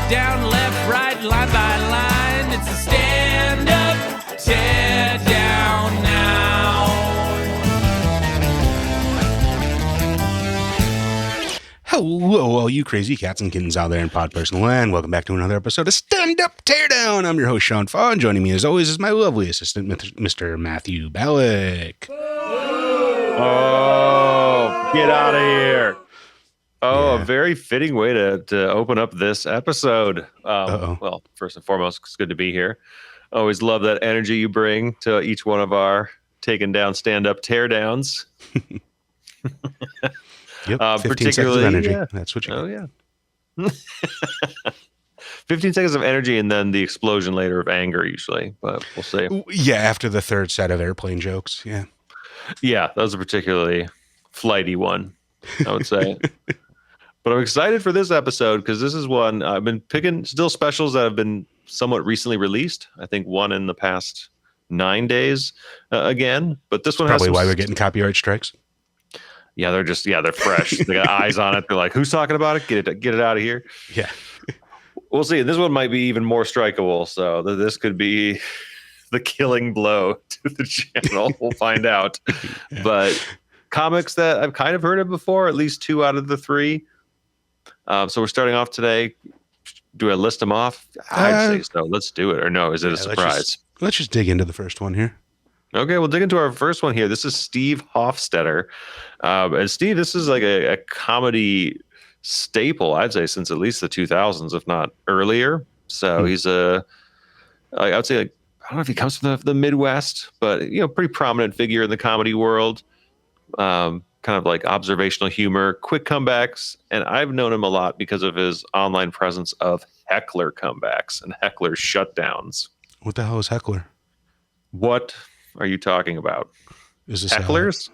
down, left, right, line by line. It's a stand-up, tear down now. Hello, all you crazy cats and kittens out there in pod personal land. Welcome back to another episode of Stand-up Teardown. I'm your host, Sean Fau, and joining me as always is my lovely assistant, Mr. Matthew Ballek. Oh, get out of here. Oh, yeah. A very fitting way to open up this episode. Well, first and foremost, it's good to be here. Always love that energy you bring to each one of our taking down stand-up teardowns. Yep, 15 seconds of energy. Yeah. That's what you Oh, yeah. 15 seconds of energy and then the explosion later of anger usually, but we'll see. Yeah, after the third set of airplane jokes, yeah. Yeah, that was a particularly flighty one, I would say. But I'm excited for this episode because this is one I've been picking still specials that have been somewhat recently released. I think one in the past 9 days again. But this one probably has why we're getting copyright strikes. Yeah, they're fresh. They got eyes on it. They're like, who's talking about it? Get it out of here. Yeah. We'll see. This one might be even more strikeable. So this could be the killing blow to the channel. We'll find out. Yeah. But comics that I've kind of heard of before, at least 2 out of the 3. So we're starting off today. Do I list them off? I'd say so. Let's do it. Or no, is it a surprise? Let's just dig into the first one here. Okay, we'll dig into our first one here. This is Steve Hofstetter. And Steve, this is like a comedy staple, I'd say, since at least the 2000s, if not earlier. So he's I would say, I don't know if he comes from the Midwest, but, pretty prominent figure in the comedy world. Kind of like observational humor, quick comebacks. And I've known him a lot because of his online presence of heckler comebacks and heckler shutdowns. What the hell is heckler? What are you talking about? Is this hecklers?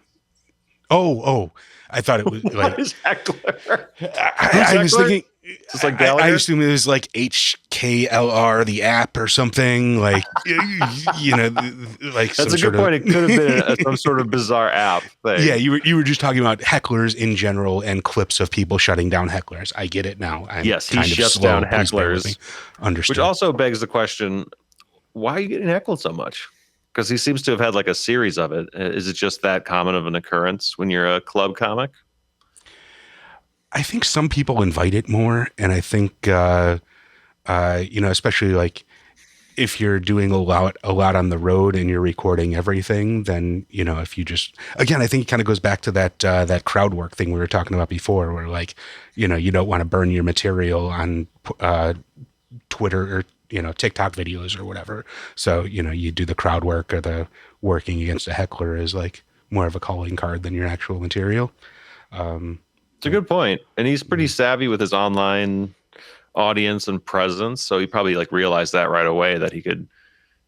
Oh, I thought it was like what is heckler? I was thinking it's like I assume it was like HKLR, the app or something like, like that's a good point. It could have been some sort of bizarre app thing. Yeah, you were just talking about hecklers in general and clips of people shutting down hecklers. I get it now. Yes, he shuts down hecklers. Understood. Which also begs the question: why are you getting heckled so much? Because he seems to have had like a series of it. Is it just that common of an occurrence when you're a club comic? I think some people invite it more. And I think, especially like if you're doing a lot on the road and you're recording everything, then, if you just, again, I think it kind of goes back to that crowd work thing we were talking about before where like, you don't want to burn your material on Twitter or, TikTok videos or whatever. So, you do the crowd work or the working against a heckler is like more of a calling card than your actual material. It's a good point. And he's pretty savvy with his online audience and presence. So he probably like realized that right away that he could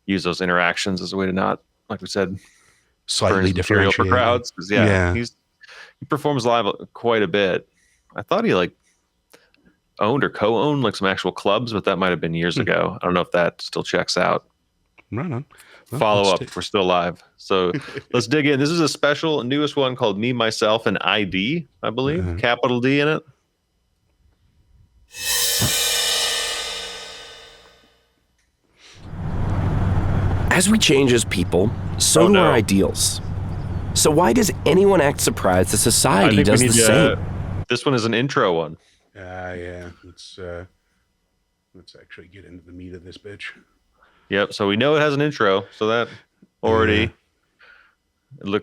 use those interactions as a way to not, like we said, slightly differentiate for crowds. Cause he performs live quite a bit. I thought he like owned or co-owned like some actual clubs, but that might have been years ago. I don't know if that still checks out. Right on. Well, follow up. We're still live. So let's dig in. This is a special newest one called Me, Myself, and ID, I believe. Capital D in it. As we change as people, so do our ideals. So why does anyone act surprised that society does the same? This one is an intro one. Yeah. Let's actually get into the meat of this bitch. Yep. So we know it has an intro, so that already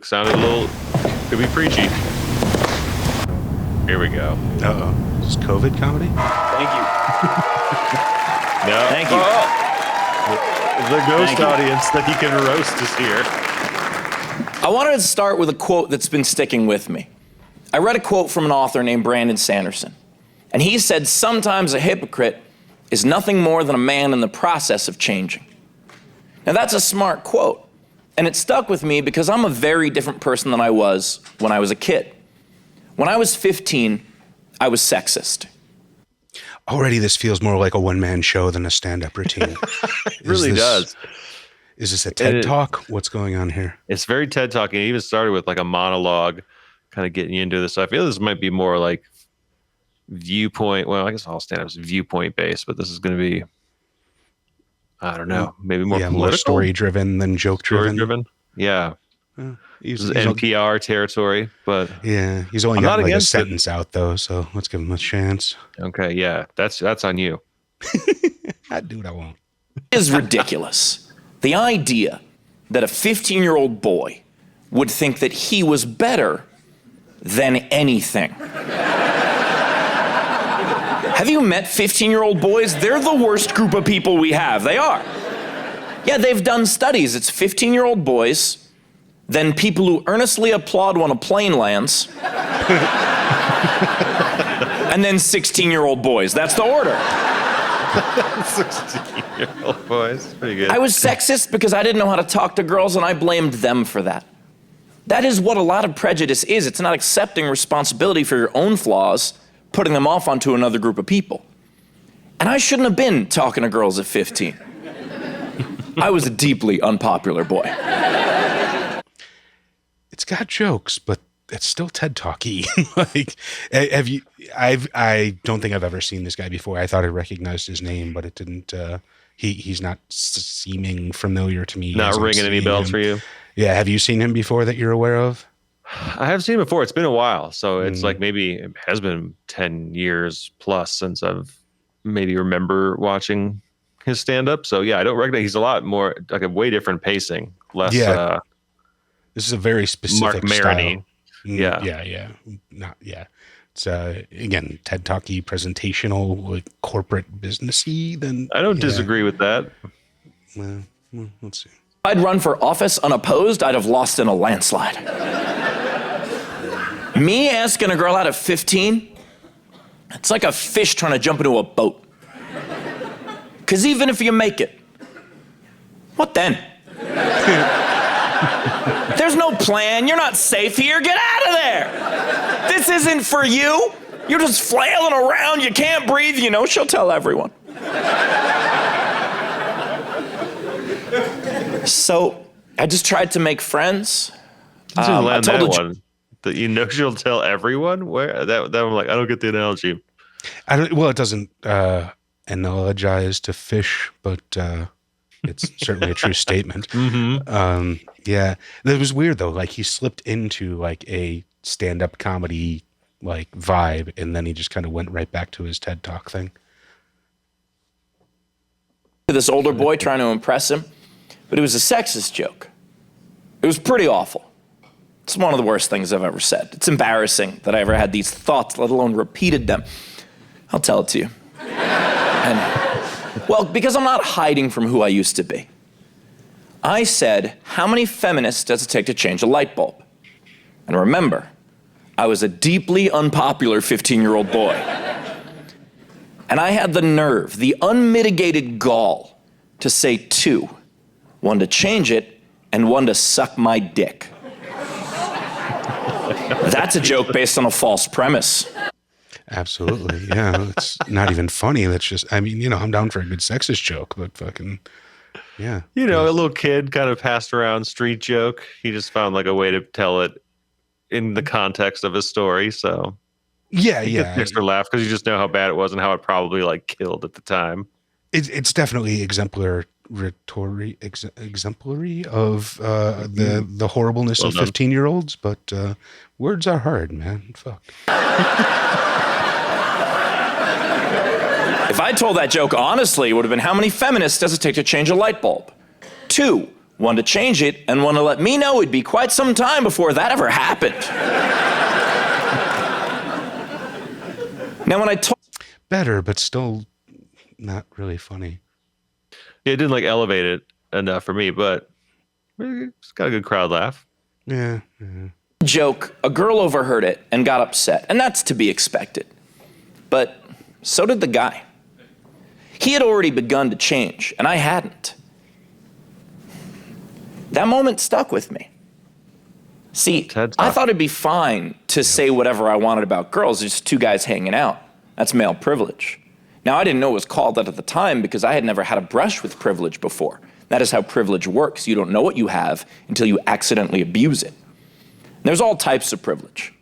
sounded a little could be preachy. Here we go. Is this COVID comedy? Thank you. No. Thank you. The ghost audience that he can roast is here. I wanted to start with a quote that's been sticking with me. I read a quote from an author named Brandon Sanderson, and he said, "Sometimes a hypocrite is nothing more than a man in the process of changing." Now that's a smart quote, and it stuck with me because I'm a very different person than I was when I was a kid. When I was 15, I was sexist. Already this feels more like a one-man show than a stand-up routine. It really does. Is this a TED Talk? What's going on here? It's very TED Talk. It even started with like a monologue kind of getting you into this. So I feel this might be more like viewpoint. Well, I guess all stand-up's viewpoint based, but this is going to be, I don't know, maybe more political, more story driven than joke driven. Yeah. He's NPR territory, but yeah, he's only got like a sentence out though, so let's give him a chance. Okay, yeah, that's on you. I do what I want. It is ridiculous. The idea that a 15-year-old boy would think that he was better than anything. Have you met 15-year-old boys? They're the worst group of people we have. They are. Yeah, they've done studies. It's 15-year-old boys, then people who earnestly applaud when a plane lands, and then 16-year-old boys. That's the order. 16-year-old boys. Pretty good. I was sexist because I didn't know how to talk to girls, and I blamed them for that. That is what a lot of prejudice is. It's not accepting responsibility for your own flaws, putting them off onto another group of people. And I shouldn't have been talking to girls at 15. I was a deeply unpopular boy. It's got jokes, but it's still TED Talky. Like, have you? I don't think I've ever seen this guy before. I thought I recognized his name, but it didn't. He's not seeming familiar to me. Not ringing any bells for you. Yeah, have you seen him before that you're aware of? I have seen him before. It's been a while, so it's like maybe it has been 10 years plus since I've maybe remember watching his stand-up. So yeah, I don't recognize. He's a lot more like a way different pacing. Less. Yeah. This is a very specific Mark Maroney. Style. Yeah. It's again TED Talky, presentational, like corporate businessy. Then I don't disagree with that. Well, let's see. If I'd run for office unopposed, I'd have lost in a landslide. Me asking a girl out of 15, it's like a fish trying to jump into a boat. Because even if you make it, what then? There's no plan. You're not safe here. Get out of there. This isn't for you. You're just flailing around. You can't breathe. You know, she'll tell everyone. So I just tried to make friends. I told that one that you know she'll tell everyone. Where that I'm like, I don't get the analogy. Well, it doesn't analogize to fish, but it's certainly a true statement. Mm-hmm. Yeah, that was weird though. Like he slipped into like a stand-up comedy like vibe, and then he just kind of went right back to his TED Talk thing. This older boy trying to impress him, but it was a sexist joke. It was pretty awful. It's one of the worst things I've ever said. It's embarrassing that I ever had these thoughts, let alone repeated them. I'll tell it to you. Well, because I'm not hiding from who I used to be. I said, how many feminists does it take to change a light bulb? And remember, I was a deeply unpopular 15-year-old boy. And I had the nerve, the unmitigated gall, to say 2. One to change it, and one to suck my dick. That's a joke based on a false premise. Absolutely, yeah. It's not even funny. That's just, I mean, you know, I'm down for a good sexist joke, but fucking, yeah. You know, a little kid kind of passed around street joke. He just found like a way to tell it in the context of his story, so. Yeah. Extra laugh because you just know how bad it was and how it probably like killed at the time. It's definitely exemplary of the horribleness of 15-year-olds, but words are hard, man. Fuck. If I told that joke honestly, it would have been, how many feminists does it take to change a light bulb? 2. One to change it, and one to let me know it'd be quite some time before that ever happened. Now, when I told... Better, but still not really funny. Yeah, it didn't like elevate it enough for me, but it's got a good crowd laugh. Yeah. Joke, a girl overheard it and got upset, and that's to be expected. But so did the guy. He had already begun to change, and I hadn't. That moment stuck with me. See, I thought it'd be fine to say whatever I wanted about girls, just 2 guys hanging out. That's male privilege. Now, I didn't know it was called that at the time because I had never had a brush with privilege before. That is how privilege works. You don't know what you have until you accidentally abuse it. There's all types of privilege.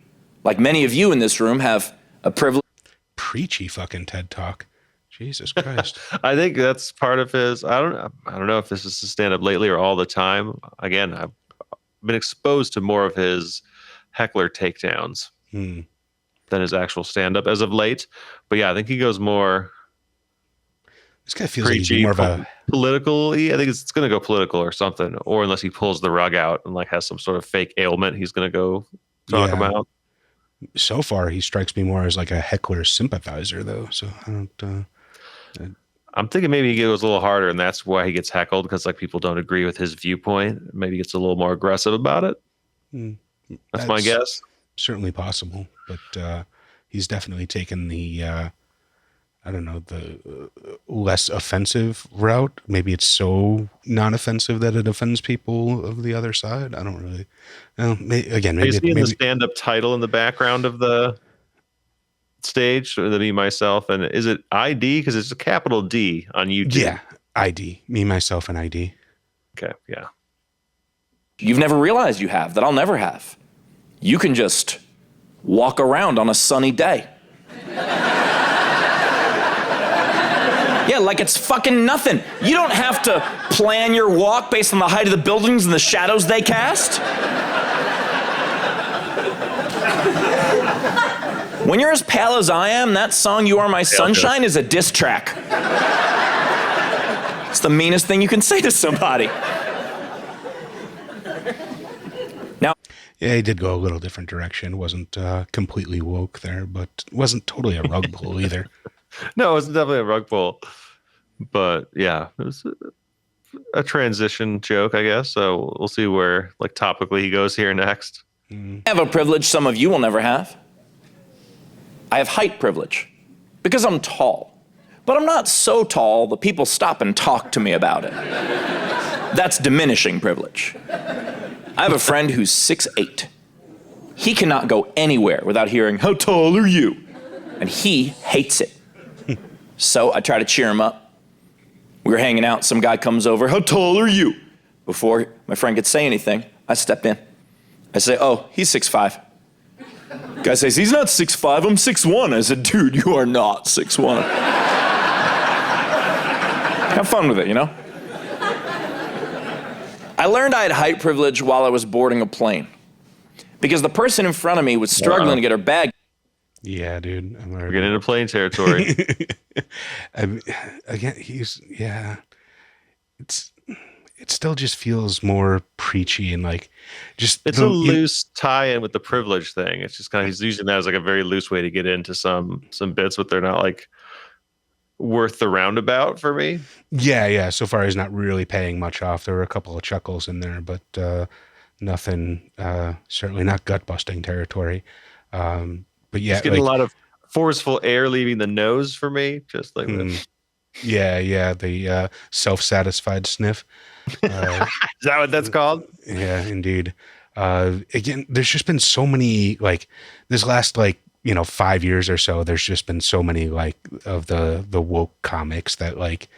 Like many of you in this room have a privilege. preachy fucking TED Talk. Jesus Christ. I think that's part of his. I don't know if this is his stand up lately or all the time. Again, I've been exposed to more of his heckler takedowns than his actual stand up as of late. But yeah, I think he goes more. This guy feels preachy, like he's more of a political. I think it's going to go political or something, or unless he pulls the rug out and like has some sort of fake ailment, he's going to go talk about. So far, he strikes me more as like a heckler sympathizer, though. So I don't. I'm thinking maybe he goes a little harder, and that's why he gets heckled because like people don't agree with his viewpoint. Maybe he gets a little more aggressive about it. That's my guess. Certainly possible, but he's definitely taken the I don't know, the less offensive route. Maybe it's so non-offensive that it offends people of the other side. I don't really. Again, maybe. Are you seeing the stand-up title in the background of the stage, or the Me, Myself, and is it ID? Because it's a capital D on YouTube. Yeah, ID. Me, Myself, and ID. Okay, yeah. You've never realized you have, that I'll never have. You can just walk around on a sunny day. Yeah, like it's fucking nothing. You don't have to plan your walk based on the height of the buildings and the shadows they cast. When you're as pale as I am, that song, You Are My Sunshine, is a diss track. It's the meanest thing you can say to somebody. Now, yeah, he did go a little different direction. Wasn't completely woke there, but wasn't totally a rug pull either. No, it's definitely a rug pull. But yeah, it was a transition joke, I guess. So we'll see where, like, topically he goes here next. I have a privilege some of you will never have. I have height privilege because I'm tall. But I'm not so tall that people stop and talk to me about it. That's diminishing privilege. I have a friend who's 6'8". He cannot go anywhere without hearing, "How tall are you?" And he hates it. So I try to cheer him up. We were hanging out, some guy comes over, "How tall are you?" Before my friend could say anything, I step in. I say, "Oh, he's 6'5". Guy says, "He's not 6'5", I'm 6'1". I said, "Dude, you are not 6'1". Have fun with it, you know? I learned I had height privilege while I was boarding a plane. Because the person in front of me was struggling to get her bag. Yeah, dude. We're getting into plane territory. Again, it still just feels more preachy and like just it's a loose tie-in with the privilege thing. It's just kind of, he's using that as like a very loose way to get into some bits, but they're not like worth the roundabout for me. Yeah. So far, he's not really paying much off. There were a couple of chuckles in there, but nothing. Certainly not gut-busting territory. But yeah, he's getting a lot of forceful air leaving the nose for me, just like this. Yeah. The self-satisfied sniff. Is that what that's called? Yeah, indeed. Again, there's just been so many, like, this last, 5 years or so, there's just been so many, like, of the woke comics that, like,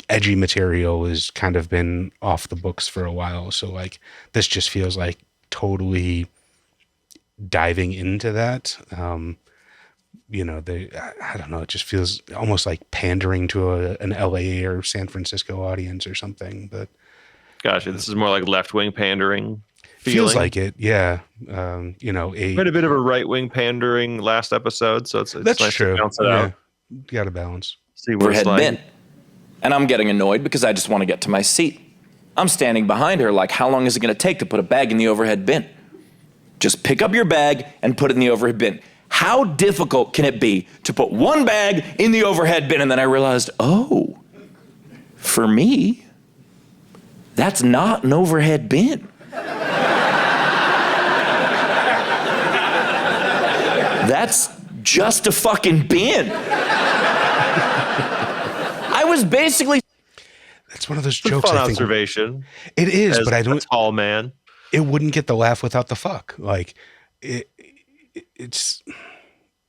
edgy material has kind of been off the books for a while. So, like, this just feels like totally diving into that. I don't know, it just feels almost like pandering to an LA or San Francisco audience or something. But gotcha, this is more like left-wing pandering. Feels like it, yeah. Quite a bit of a right-wing pandering last episode, so it's that's nice true. To balance it out. You got to balance. See where it's like. Bin. And I'm getting annoyed because I just want to get to my seat. I'm standing behind her like, how long is it going to take to put a bag in the overhead bin? Just pick up your bag and put it in the overhead bin. How difficult can it be to put one bag in the overhead bin? And then I realized, oh, for me, that's not an overhead bin. That's just a fucking bin. I was basically... That's one of those jokes. Fun I think observation. It is, but I don't. A tall man. It wouldn't get the laugh without the fuck. Like, it's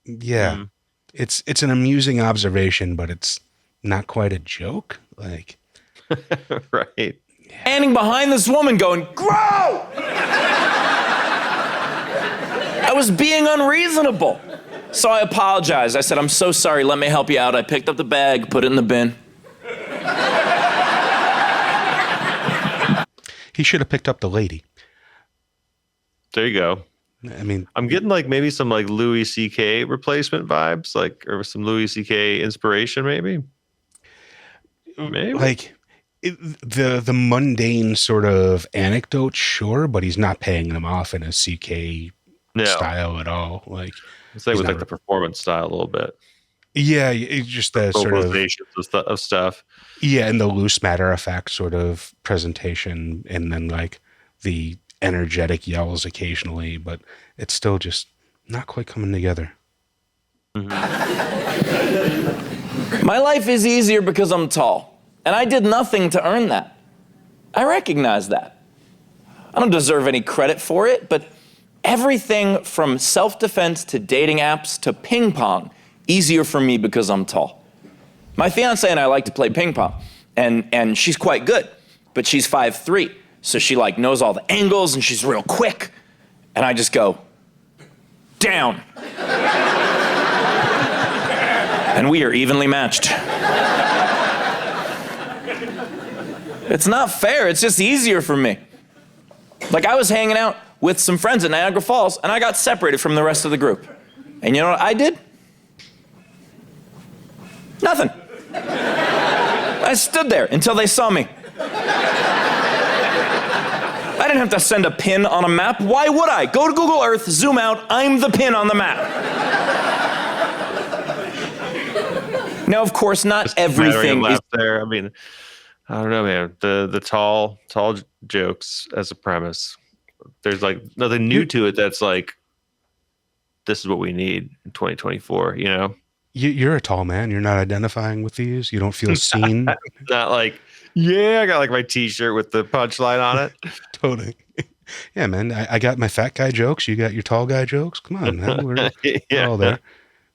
an amusing observation, but it's not quite a joke. Like, right. Standing behind this woman going, grow! I was being unreasonable. So I apologized. I said, I'm so sorry. Let me help you out. I picked up the bag, put it in the bin. He should have picked up the lady. There you go. I mean, I'm getting like maybe some like Louis C.K. replacement vibes, like, or some Louis C.K. inspiration, maybe. Like the mundane sort of anecdote, sure, but he's not paying them off in a CK style at all. Like it's like with like the performance style a little bit. Yeah, it's just the sort of stuff. Yeah, and the loose matter of fact sort of presentation, and then like the energetic yells occasionally, but it's still just not quite coming together. Mm-hmm. My life is easier because I'm tall, and I did nothing to earn that. I recognize that. I don't deserve any credit for it, but everything from self-defense to dating apps to ping pong, easier for me because I'm tall. My fiance and I like to play ping pong, and she's quite good, but she's 5'3", so she like knows all the angles and she's real quick. And I just go, down. And we are evenly matched. It's not fair, it's just easier for me. Like I was hanging out with some friends at Niagara Falls and I got separated from the rest of the group. And you know what I did? Nothing. I stood there until they saw me. I didn't have to send a pin on a map. Why would I? Go to Google Earth, zoom out, I'm the pin on the map. Now, of course, not everything is there. I mean, I don't know, man. The tall jokes as a premise. There's like nothing new to it that's like, this is what we need in 2024, you know? You're a tall man. You're not identifying with these. You don't feel seen. Not like, yeah, I got like my t-shirt with the punchline on it. Totally. Yeah, man. I got my fat guy jokes. You got your tall guy jokes. Come on, man. We're all there.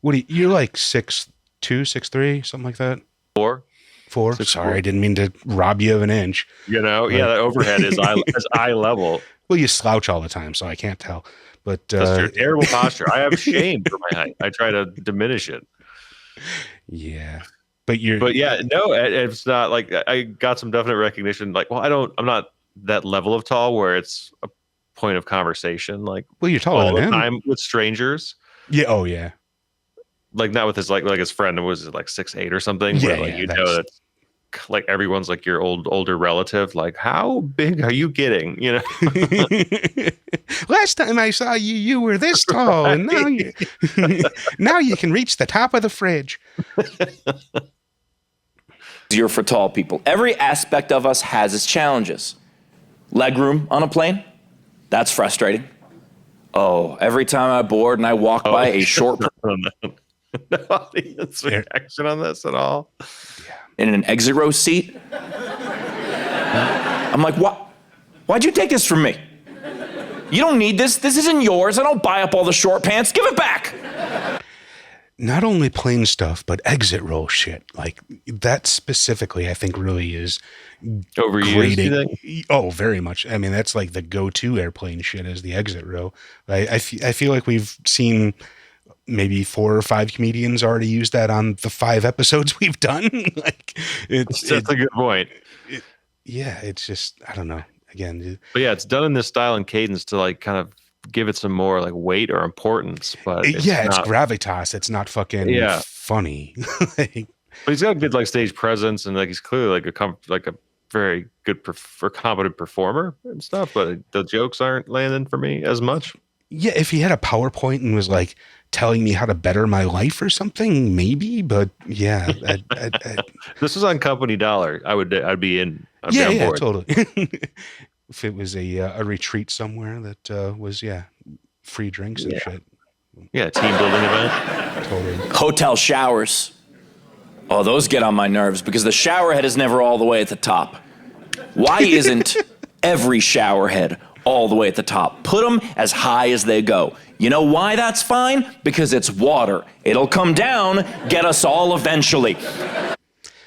What do you're like 6'2", 6'3", something like that? 4. 4. Sorry, I didn't mean to rob you of an inch. You know, yeah, that overhead is eye level. Well, you slouch all the time, so I can't tell. But that's your terrible posture. I have shame for my height. I try to diminish it. Yeah. But yeah, no, it's not like I got some definite recognition. Like, well, I'm not that level of tall where it's a point of conversation. Like, well, you're taller all than the him. time with strangers. Yeah. Oh, yeah. Like not with his like his friend was like 6'8" or something. Yeah, where, like you know that like everyone's like your older relative. Like, how big are you getting? You know. Last time I saw you, you were this tall, right. And now you can reach the top of the fridge. Easier for tall people. Every aspect of us has its challenges. Legroom on a plane, that's frustrating. Oh, every time I board and I walk by a short no audience reaction on this at all. In an exit row seat. I'm like, what? Why'd you take this from me? You don't need this. This isn't yours. I don't buy up all the short pants. Give it back. Not only plane stuff, but exit row shit. Like that specifically, I think really is overused. Oh, very much. I mean, that's like the go-to airplane shit is the exit row. I feel like we've seen maybe 4 or 5 comedians already use that on the 5 episodes we've done. Like that's a good point. Yeah, it's just, I don't know. Again, but yeah, it's done in this style and cadence to like kind of give it some more like weight or importance. But it's gravitas. It's not fucking funny. But he's got a good like stage presence, and like he's clearly like a very good competent performer and stuff. But the jokes aren't landing for me as much. Yeah, if he had a PowerPoint and was like telling me how to better my life or something, maybe. But yeah, this was on company dollar. I'd be in. Yeah, board. Totally. If it was a retreat somewhere that was free drinks and shit. Yeah, team building event. Totally. Hotel showers. Oh, those get on my nerves because the shower head is never all the way at the top. Why isn't every shower head all the way at the top? Put them as high as they go. You know why that's fine? Because it's water. It'll come down, get us all eventually.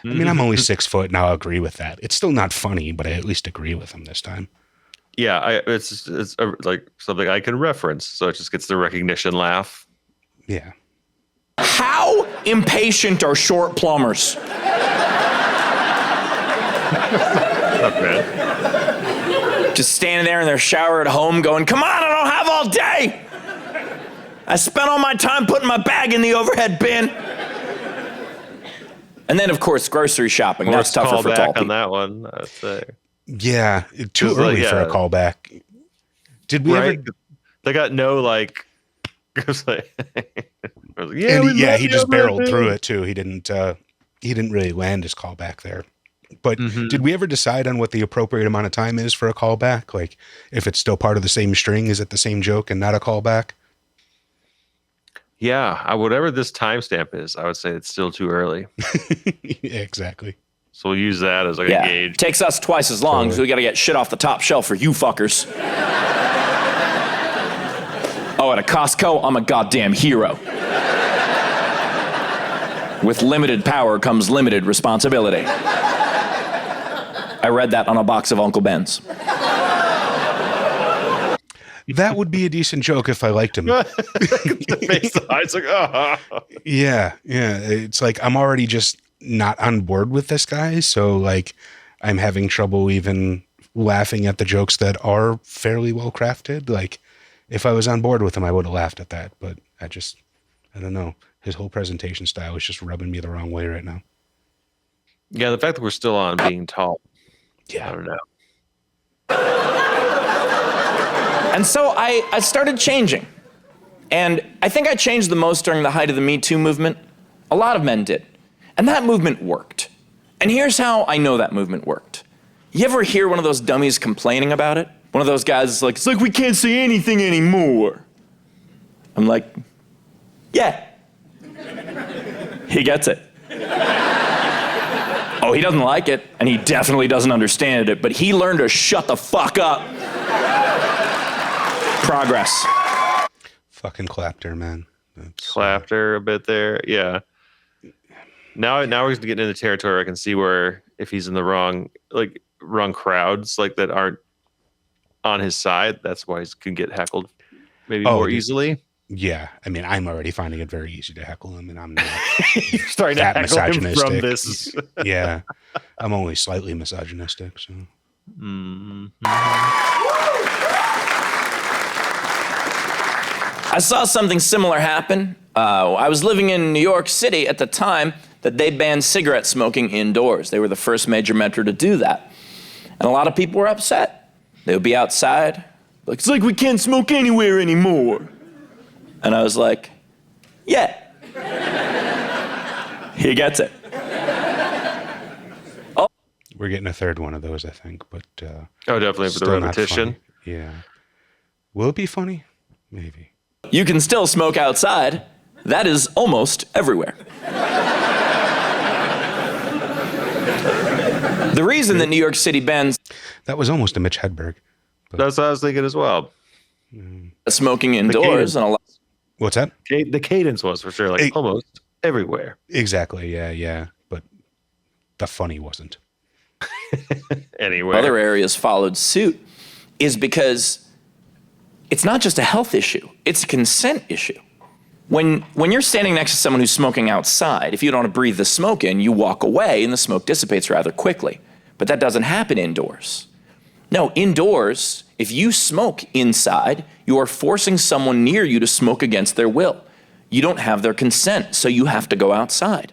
I mean, I'm only 6 foot, and I'll agree with that. It's still not funny, but I at least agree with him this time. Yeah, it's like something I can reference, so it just gets the recognition laugh. Yeah. How impatient are short plumbers? Not bad. Just standing there in their shower at home going, come on, I don't have all day. I spent all my time putting my bag in the overhead bin. And then, of course, grocery shopping. That's tougher for tall people. On that one, I'd say. Yeah, too early for a callback. Did we ever? They got no like. He just barreled through it too. He didn't really land his callback there. But did we ever decide on what the appropriate amount of time is for a callback? Like, if it's still part of the same string, is it the same joke and not a callback? Yeah, whatever this timestamp is, I would say it's still too early. Yeah, exactly. So we'll use that as like a gauge. Takes us twice as long, so we got to get shit off the top shelf for you fuckers. Oh, at a Costco, I'm a goddamn hero. With limited power comes limited responsibility. I read that on a box of Uncle Ben's. That would be a decent joke if I liked him. It's like, oh. Yeah. It's like I'm already just not on board with this guy, so like I'm having trouble even laughing at the jokes that are fairly well crafted. Like if I was on board with him, I would have laughed at that, but I don't know. His whole presentation style is just rubbing me the wrong way right now. Yeah, the fact that we're still on being tall. Yeah, I don't know. And so I started changing. And I think I changed the most during the height of the Me Too movement. A lot of men did. And that movement worked. And here's how I know that movement worked. You ever hear one of those dummies complaining about it? One of those guys is like, it's like we can't say anything anymore. I'm like, yeah. He gets it. Oh, he doesn't like it, and he definitely doesn't understand it, but he learned to shut the fuck up. Progress. Fucking Clapter, man. Clapter a bit there. Yeah. Now we're getting into territory where I can see where if he's in the wrong crowds like that aren't on his side, that's why he can get heckled maybe more easily. Yeah, I mean, I'm already finding it very easy to heckle him, and I'm not You're starting to heckle him from this. Yeah, I'm only slightly misogynistic. So. I saw something similar happen. I was living in New York City at the time that they banned cigarette smoking indoors. They were the first major metro to do that. And a lot of people were upset. They would be outside, like, it's like we can't smoke anywhere anymore. And I was like, yeah. He gets it. Oh. We're getting a third one of those, I think, but definitely for the repetition. Yeah. Will it be funny? Maybe. You can still smoke outside. That is almost everywhere. The reason that New York City bans that was almost a Mitch Hedberg. That's what I was thinking as well. Smoking indoors and a lot. What's that? The cadence was for sure, like almost everywhere. Exactly. Yeah. But the funny wasn't. Anywhere. Other areas followed suit is because it's not just a health issue, it's a consent issue. When you're standing next to someone who's smoking outside, if you don't want to breathe the smoke in, you walk away and the smoke dissipates rather quickly. But that doesn't happen indoors. No, indoors, if you smoke inside, you are forcing someone near you to smoke against their will. You don't have their consent, so you have to go outside.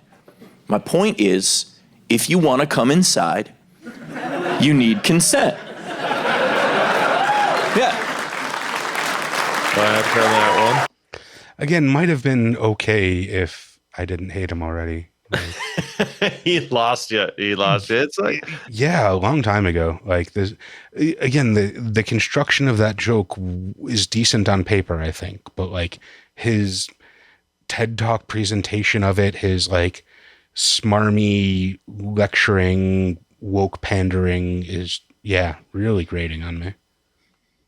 My point is, if you want to come inside, you need consent. Yeah. Glad for that one. Again, might have been okay if I didn't hate him already. Like, He lost you. It's like, yeah, a long time ago. Like this, again, the construction of that joke is decent on paper, I think, but like his TED Talk presentation of it, his like smarmy lecturing, woke pandering is really grating on me.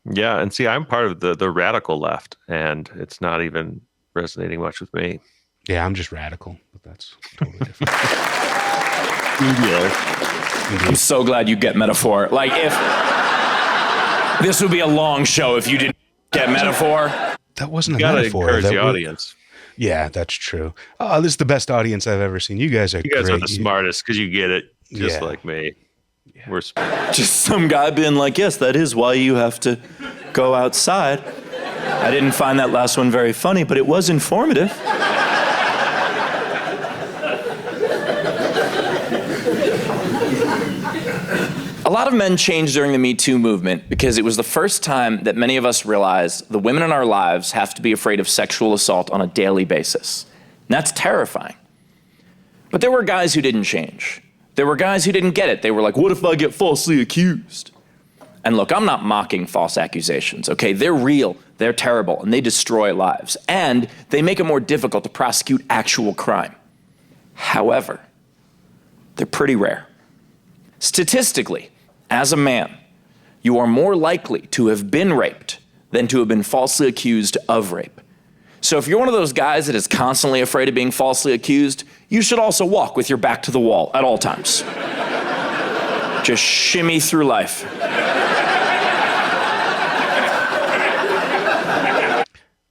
yeah, and see, I'm part of the radical left, and it's not even resonating much with me. Yeah, I'm just radical, but that's totally different. I'm so glad you get metaphor. Like, if this would be a long show if you didn't get metaphor. That wasn't a You gotta metaphor. encourage That the was- audience. Yeah, that's true. Oh, this is the best audience I've ever seen. You guys are You guys great. are the smartest because you get it just like me. We're smart. Just some guy being like, yes, that is why you have to go outside. I didn't find that last one very funny, but it was informative. A lot of men changed during the Me Too movement because it was the first time that many of us realized the women in our lives have to be afraid of sexual assault on a daily basis. And that's terrifying. But there were guys who didn't change. There were guys who didn't get it. They were like, what if I get falsely accused? And look, I'm not mocking false accusations, okay? They're real, they're terrible, and they destroy lives. And they make it more difficult to prosecute actual crime. However, they're pretty rare. Statistically, as a man, you are more likely to have been raped than to have been falsely accused of rape. So if you're one of those guys that is constantly afraid of being falsely accused, you should also walk with your back to the wall at all times. Just shimmy through life.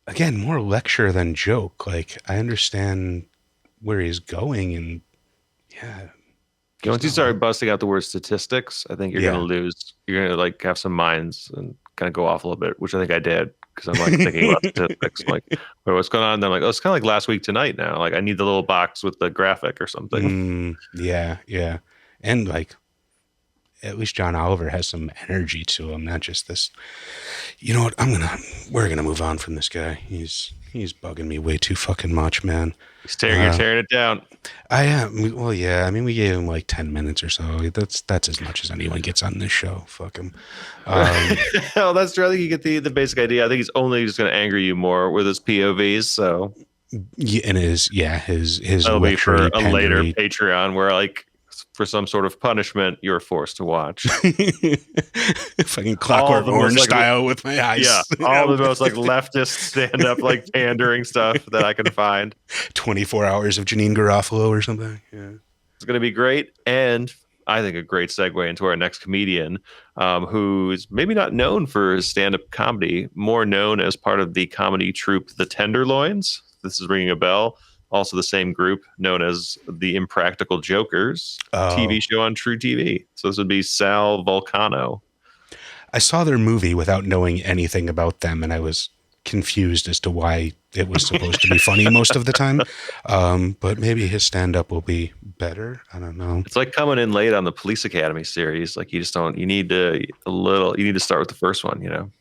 Again, more lecture than joke. Like, I understand where he's going, and yeah. Once you start busting out the word statistics, I think you're going to lose. You're going to like have some minds and kind of go off a little bit, which I think I did because I'm like thinking about statistics. I'm like, wait, what's going on? And I'm like, oh, it's kind of like last week tonight now. Like, I need the little box with the graphic or something. Yeah. And like, at least John Oliver has some energy to him, not just this. You know what? We're gonna move on from this guy. He's bugging me way too fucking much, man. You're tearing it down. I am. Well, yeah. I mean, we gave him like 10 minutes or so. That's as much as anyone gets on this show. Fuck him. Well, that's true. I think you get the basic idea. I think he's only just going to anger you more with his POVs. So, yeah, and his that'll be for a later Patreon where like for some sort of punishment you're forced to watch. Fucking Clockwork Orange style with my eyes. Yeah, all the most like leftist stand-up like pandering stuff that I can find. 24 hours of Janine Garofalo or something. Yeah, it's going to be great, and I think a great segue into our next comedian, who is maybe not known for his stand-up comedy, more known as part of the comedy troupe The Tenderloins. This is ringing a bell. Also the same group known as the Impractical Jokers, TV show on True TV. So this would be Sal Vulcano. I saw their movie without knowing anything about them, and I was confused as to why it was supposed to be funny most of the time. But maybe his stand-up will be better. I don't know. It's like coming in late on the Police Academy series. Like you need to start with the first one, you know?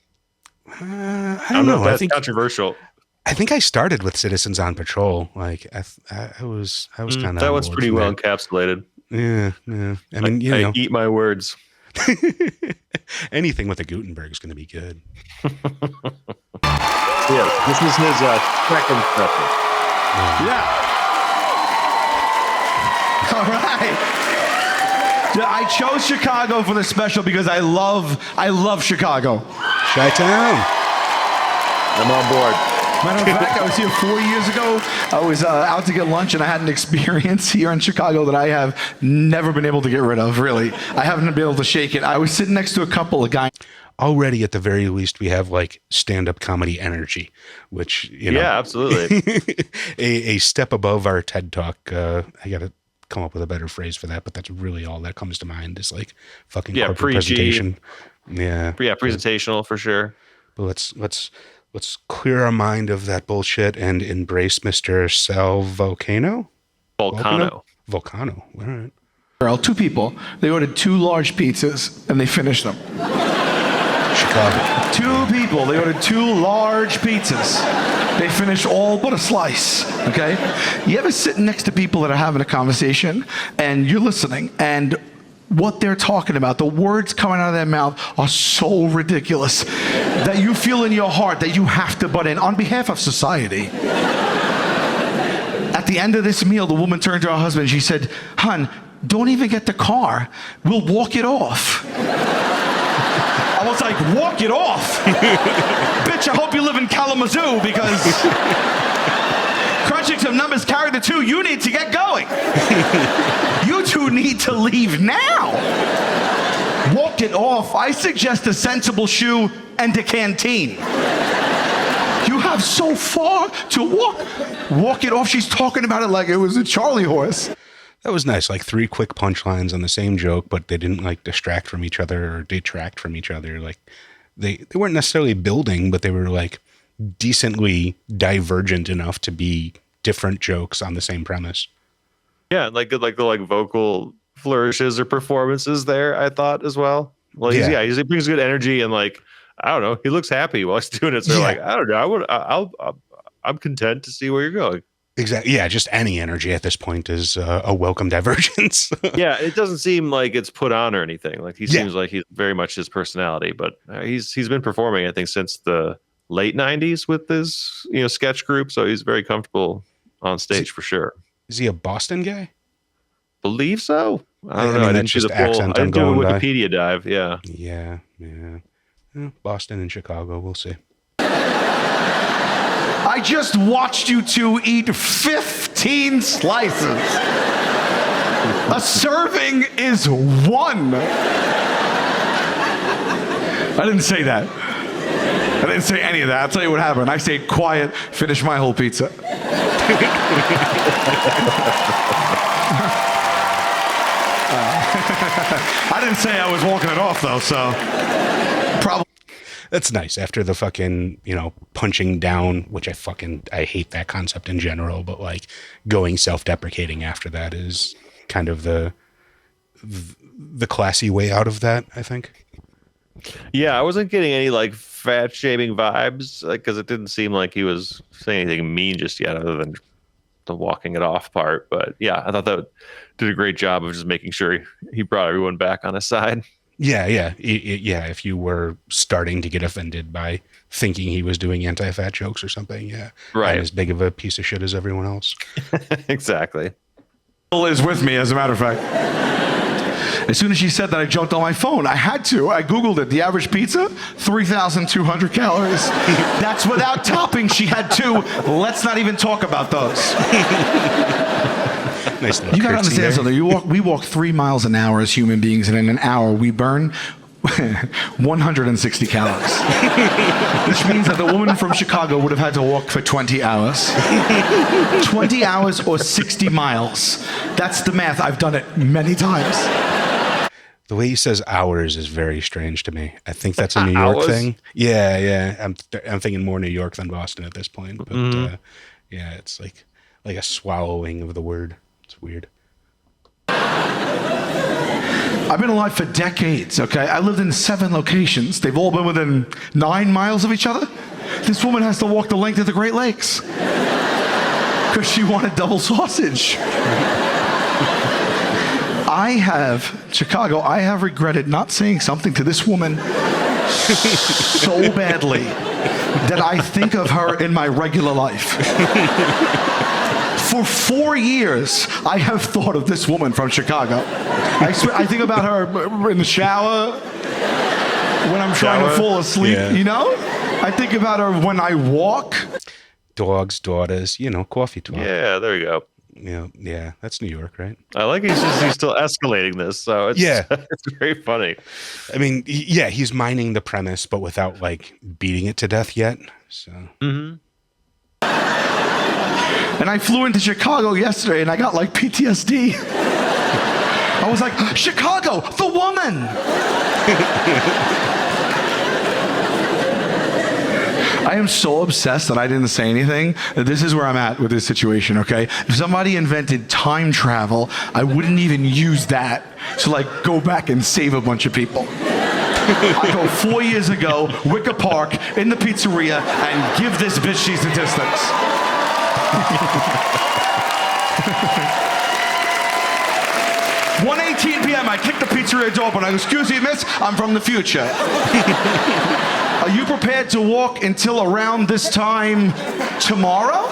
I don't know. That's controversial. I think I started with Citizens on Patrol. Like I was kind of that one's pretty well encapsulated. Yeah. I mean, I eat my words. Anything with a Gutenberg is going to be good. Yeah, this is his second preference. Yeah. All right. I chose Chicago for the special because I love Chicago. Chi-town. I'm on board. Matter of fact, I was here 4 years ago. I was out to get lunch, and I had an experience here in Chicago that I have never been able to get rid of, really. I haven't been able to shake it. I was sitting next to a couple of guys. Already, at the very least, we have like stand-up comedy energy, which, yeah, absolutely. a step above our TED Talk. I got to come up with a better phrase for that, but that's really all that comes to mind is like fucking corporate presentation. Yeah, presentational for sure. But let's clear our mind of that bullshit and embrace Mr. Sal Vulcano. Vulcano. All right. Two people. They ordered 2 large pizzas and they finished them. Chicago. 2 people. They ordered 2 large pizzas. They finished all but a slice. Okay. You ever sit next to people that are having a conversation and you're listening and what they're talking about, the words coming out of their mouth are so ridiculous that you feel in your heart that you have to butt in on behalf of society. At the end of this meal, the woman turned to her husband. She said, "Hun, don't even get the car. We'll walk it off." I was like, walk it off? Bitch, I hope you live in Kalamazoo because crunching some numbers carry the 2. You need to get going. You 2 need to leave now. Walk it off. I suggest a sensible shoe and a canteen. You have have so far to walk it off. She's talking about it like it was a Charlie horse. That was nice. Like 3 quick punchlines on the same joke, but they didn't like distract from each other or detract from each other. Like they weren't necessarily building, but they were like decently divergent enough to be different jokes on the same premise. Yeah, like the vocal flourishes or performances there, I thought as well. Well, he brings good energy and like I don't know, he looks happy while he's doing it. So like I don't know, I'm content to see where you're going. Exactly. Yeah, just any energy at this point is a welcome divergence. Yeah, it doesn't seem like it's put on or anything. Like he seems like he's very much his personality. But he's been performing, I think, since the late '90s with his sketch group. So he's very comfortable on stage for sure. Is he a Boston guy? Believe so. I don't know. I didn't do the full. I didn't do a Wikipedia dive. Yeah. Yeah. Boston and Chicago. We'll see. I just watched you two eat 15 slices. A serving is 1. I didn't say that. I didn't say any of that. I'll tell you what happened. I stayed quiet, finished my whole pizza. I didn't say I was walking it off, though, so probably. That's nice after the fucking, punching down, which I hate that concept in general, but like going self-deprecating after that is kind of the classy way out of that, I think. Yeah, I wasn't getting any like fat shaming vibes, like, because it didn't seem like he was saying anything mean just yet, other than the walking it off part. But yeah, I thought that did a great job of just making sure he brought everyone back on his side. Yeah. If you were starting to get offended by thinking he was doing anti-fat jokes or something, right, I'm as big of a piece of shit as everyone else. Exactly. Is with me, as a matter of fact. As soon as she said that, I jumped on my phone. I had to. I Googled it. The average pizza, 3,200 calories. That's without topping. She had 2. Let's not even talk about those. Nice. You got to understand something. We walk 3 miles an hour as human beings, and in an hour we burn 160 calories. Which means that the woman from Chicago would have had to walk for 20 hours. 20 hours or 60 miles. That's the math. I've done it many times. The way he says hours is very strange to me. I think that's a New York thing. Yeah. I'm thinking more New York than Boston at this point. But it's like a swallowing of the word. It's weird. I've been alive for decades, okay? I lived in 7 locations. They've all been within 9 miles of each other. This woman has to walk the length of the Great Lakes because she wanted double sausage. I have regretted not saying something to this woman so badly that I think of her in my regular life. For 4 years, I have thought of this woman from Chicago. I think about her in the shower, when I'm trying to fall asleep, I think about her when I walk. Dogs, daughters, coffee talk. Yeah, there you go. Yeah, that's New York, right? I like he's still escalating this, so it's it's very funny. I mean, he's mining the premise, but without like beating it to death yet. So. Mm-hmm. And I flew into Chicago yesterday, and I got like PTSD. I was like, Chicago, the woman. I am so obsessed that I didn't say anything. This is where I'm at with this situation, okay? If somebody invented time travel, I wouldn't even use that to like go back and save a bunch of people. I go 4 years ago, Wicker Park, in the pizzeria, and give this bitch these statistics. 1:18 p.m. I kick the pizzeria door open. I go, excuse me, miss, I'm from the future. Are you prepared to walk until around this time tomorrow?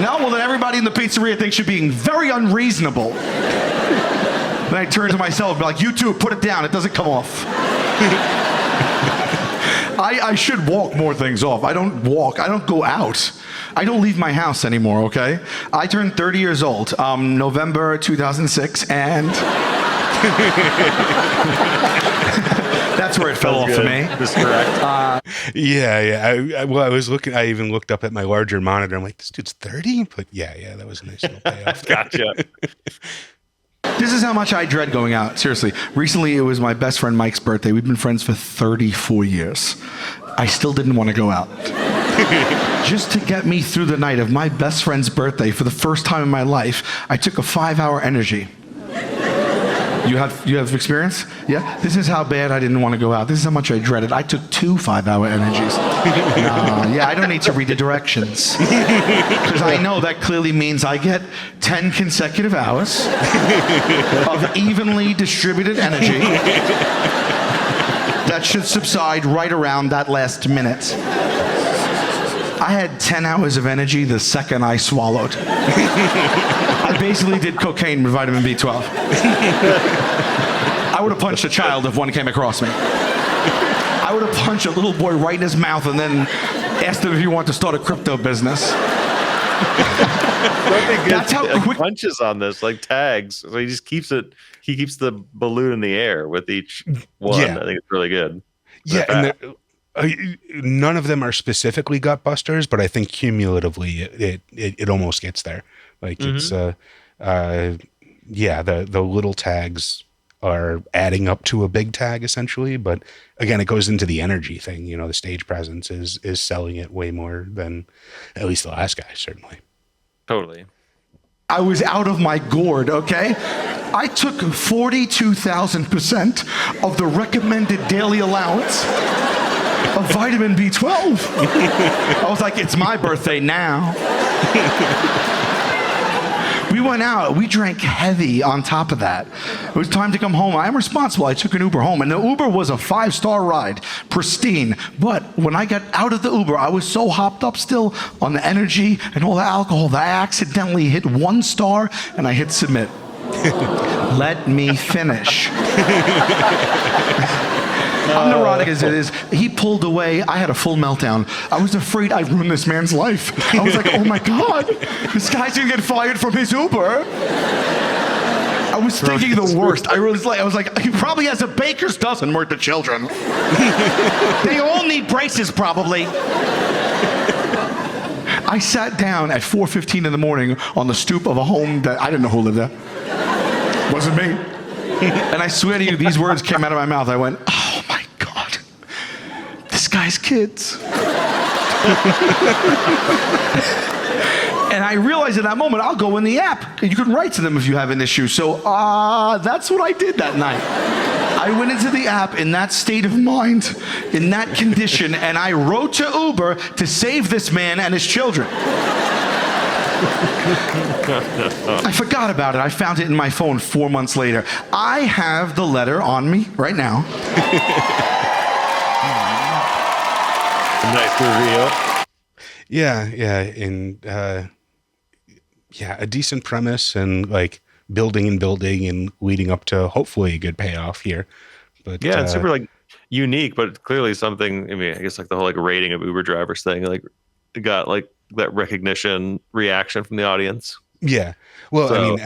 No? Well, then everybody in the pizzeria thinks you're being very unreasonable. Then I turn to myself and be like, you two, put it down. It doesn't come off. I should walk more things off. I don't walk. I don't go out. I don't leave my house anymore, okay? I turned 30 years old, November 2006, and That's where it fell off for me. That's correct. Yeah. I was looking. I even looked up at my larger monitor. I'm like, this dude's 30. But yeah, that was a nice little payoff. Gotcha. This is how much I dread going out. Seriously. Recently, it was my best friend Mike's birthday. We've been friends for 34 years. I still didn't want to go out. Just to get me through the night of my best friend's birthday for the first time in my life, I took a 5-hour energy. You have experience? Yeah? This is how bad I didn't want to go out. This is how much I dreaded. I took 2 5-hour energies. I don't need to read the directions. Because I know that clearly means I get 10 consecutive hours of evenly distributed energy that should subside right around that last minute. I had 10 hours of energy the second I swallowed. I basically did cocaine with vitamin B12. I would have punched a child if one came across me. I would have punched a little boy right in his mouth and then asked him if he wanted to start a crypto business. That's how quick punches on this, like tags. So he just keeps it. He keeps the balloon in the air with each one. Yeah. I think it's really good. Yeah, and none of them are specifically gut busters, but I think cumulatively it almost gets there. Like it's the little tags are adding up to a big tag essentially, but again, it goes into the energy thing. You know, the stage presence is selling it way more than at least the last guy, certainly. Totally. I was out of my gourd, okay? I took 42,000% of the recommended daily allowance of vitamin B12. I was like, it's my birthday now. We went out. We drank heavy on top of that. It was time to come home. I am responsible. I took an Uber home, and the Uber was a 5-star ride, pristine. But when I got out of the Uber, I was so hopped up still on the energy and all the alcohol that I accidentally hit 1 star, and I hit submit. Let me finish. I'm neurotic as it is. He pulled away. I had a full meltdown. I was afraid I'd ruin this man's life. I was like, oh my God, this guy's gonna get fired from his Uber. I was thinking the worst. I was like, he probably has a baker's dozen worth of children. They all need braces, probably. I sat down at 4:15 in the morning on the stoop of a home that I didn't know who lived there. Wasn't me. And I swear to you, these words came out of my mouth. I went, oh my God, this guy's kids. And I realized in that moment, I'll go in the app. You can write to them if you have an issue. So that's what I did that night. I went into the app in that state of mind, in that condition, and I wrote to Uber to save this man and his children. I forgot about it. I found it in my phone 4 months later. I have the letter on me right now. Nice reveal. Yeah, and a decent premise and like building and leading up to hopefully a good payoff here. But yeah, it's super like unique, but clearly something. I mean, I guess like the whole like rating of Uber drivers thing, like it got like that recognition reaction from the audience. Yeah. Well, I mean,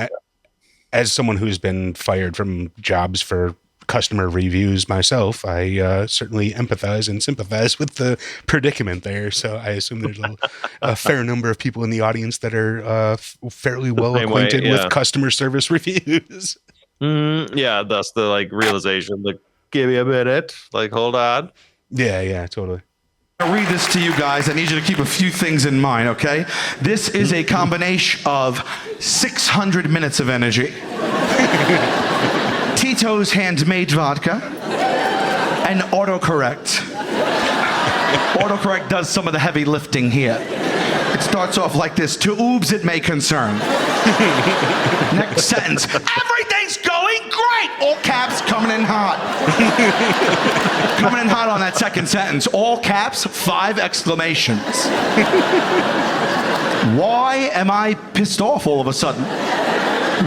as someone who's been fired from jobs for customer reviews myself, I certainly empathize and sympathize with the predicament there. So I assume there's a fair number of people in the audience that are fairly well acquainted with customer service reviews. Yeah, that's the like realization. Like, give me a minute. Like, hold on. Yeah, totally. I'll read this to you guys. I need you to keep a few things in mind, okay? This is a combination of 600 minutes of energy, Tito's handmade vodka, and autocorrect. Autocorrect does some of the heavy lifting here. It starts off like this: to oobs it may concern. Next sentence: everything's going great! All caps, coming in hot. Coming in hot on that second sentence. All caps, 5 exclamations. Why am I pissed off all of a sudden?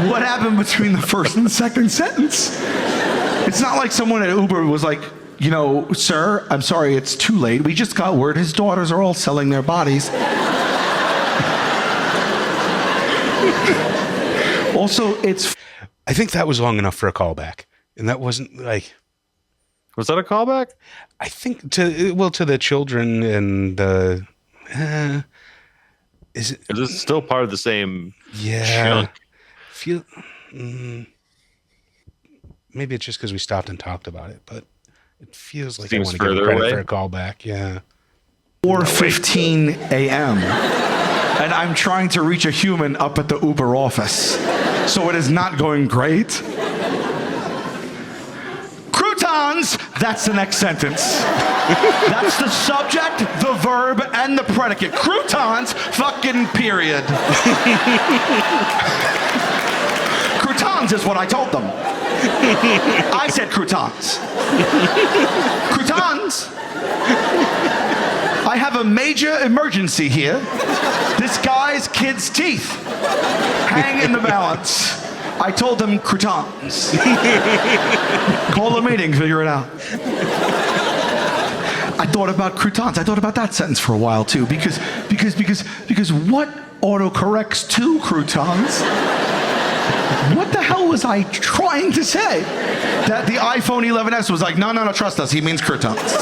What happened between the first and the second sentence? It's not like someone at Uber was like, you know, sir, I'm sorry, it's too late. We just got word his daughters are all selling their bodies. Also, I think that was long enough for a callback. And that wasn't like... Was that a callback? I think to the children and the. Is this still part of the same yeah chunk? Maybe it's just because we stopped and talked about it, but it feels like Seems I want to give further credit away. for a callback. Yeah. 4:15 a.m. and I'm trying to reach a human up at the Uber office, so it is not going great. Croutons, that's the next sentence. That's the subject, the verb, and the predicate. Croutons, fucking period. Croutons is what I told them. I said croutons. Croutons. I have a major emergency here. This guy's kid's teeth hang in the balance. I told them croutons. Call a meeting, figure it out. I thought about croutons. I thought about that sentence for a while too, because what autocorrects to croutons? What the hell was I trying to say? That the iPhone 11s was like, no, trust us. He means croutons.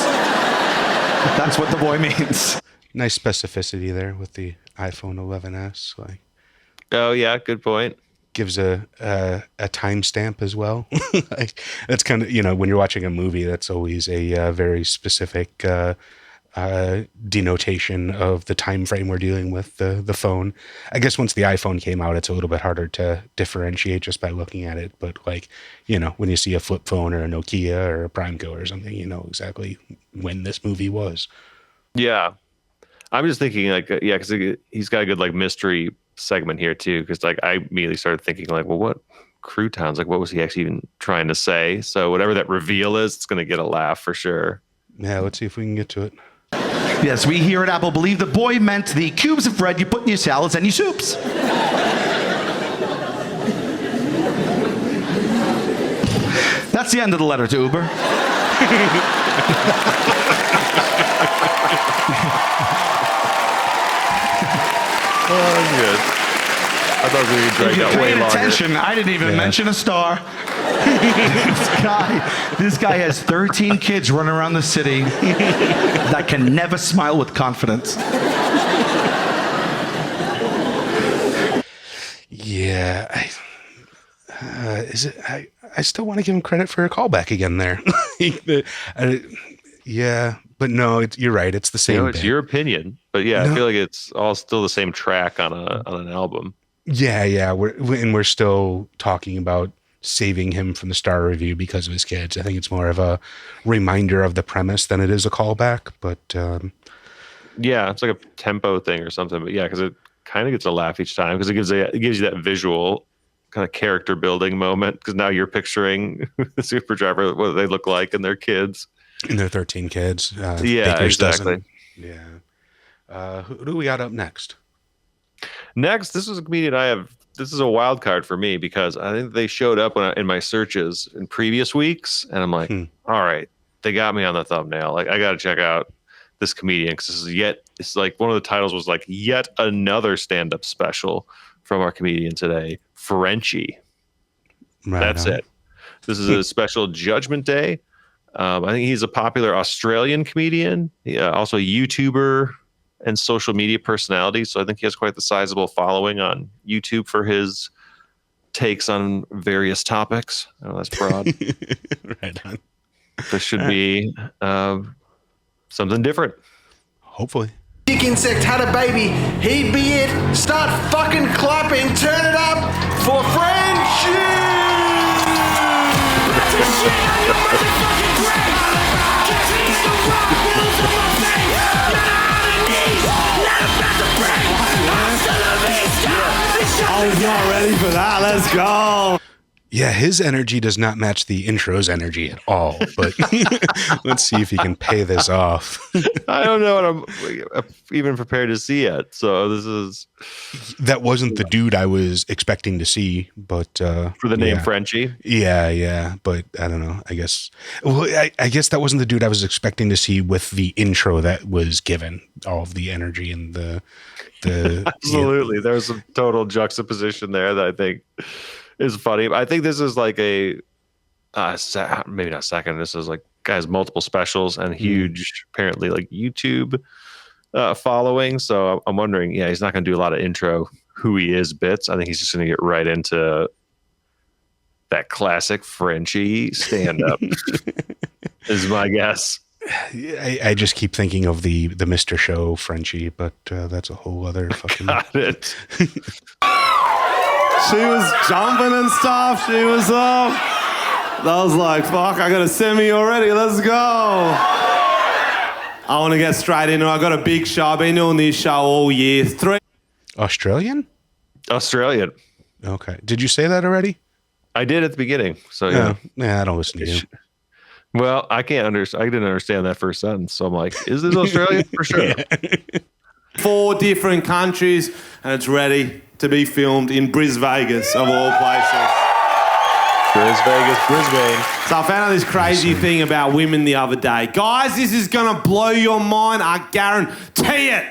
That's what the boy means. Nice specificity there with the iPhone 11s. Like, Oh yeah, good point. gives a timestamp as well. Like, that's kind of, when you're watching a movie, that's always a very specific denotation of the time frame we're dealing with, the phone. I guess once the iPhone came out, it's a little bit harder to differentiate just by looking at it. But like, when you see a flip phone or a Nokia or a Primeco or something, you know exactly when this movie was. Yeah, I'm just thinking like, yeah, because he's got a good like mystery segment here too. Because like I immediately started thinking like, well, what croutons? Like, what was he actually even trying to say? So whatever that reveal is, it's gonna get a laugh for sure. Yeah, let's see if we can get to it. Yes, we here at Apple believe the boy meant the cubes of bread you put in your salads and your soups. That's the end of the letter to Uber. Oh, that's good. I thought we would drag that way Paying longer. attention, I didn't even mention a star. This guy has 13 kids running around the city that can never smile with confidence. Yeah, I still want to give him credit for a callback again there. Yeah, but no, you're right. It's the same. It's bit. your opinion, but yeah, No. I feel like it's all still the same track on an album. Yeah. We're still talking about saving him from the star review because of his kids. I think it's more of a reminder of the premise than it is a callback. But Yeah, it's like a tempo thing or something. But yeah, because it kind of gets a laugh each time because it gives you that visual kind of character building moment. Because now you're picturing the super driver, what they look like and their kids. and their 13 kids. Yeah, Baker's exactly. dozen. Yeah. Who do we got up next? Next, this is a comedian this is a wild card for me because I think they showed up in my searches in previous weeks, and I'm like, all right, they got me on the thumbnail. Like, I got to check out this comedian because it's like one of the titles was like yet another stand-up special from our comedian today, Frenchy. Right That's on. it. This is a special Judgment Day. I think he's a popular Australian comedian, also a YouTuber and social media personality. So I think he has quite the sizable following on YouTube for his takes on various topics. I know that's broad. Right on. This should be something different. Hopefully. Dick insect had a baby, he'd be it. Start fucking clapping, turn it up for Frenchy! I was not ready for that. Let's go. Yeah, his energy does not match the intro's energy at all, but let's see if he can pay this off. I don't know what I'm even prepared to see yet. So this is That wasn't the dude I was expecting to see, but for the name yeah. Frenchy. Yeah, but I don't know. I guess I guess that wasn't the dude I was expecting to see with the intro that was given. All of the energy and the Absolutely. There's some total juxtaposition there that I think is funny. I think this is like a maybe not second. This is like guy has multiple specials and huge, apparently, like YouTube following. So I'm wondering, he's not going to do a lot of intro who he is bits. I think he's just going to get right into that classic Frenchy stand-up is my guess. I just keep thinking of the Mr. Show Frenchy, but that's a whole other fucking... Got it. She was jumping and stuff. She was up. I was like, fuck, I got a semi already. Let's go. I want to get straight into it. I got a big show. I've been doing this show all year. Australian? Australian. Okay. Did you say that already? I did at the beginning. So I don't listen to you. Well, I can't understand. I didn't understand that first sentence. So I'm like, is this Australian? For sure. 4 different countries, and it's ready to be filmed in Vegas, of all places. Brisbane. So I found out this crazy thing about women the other day. Guys, this is going to blow your mind. I guarantee it.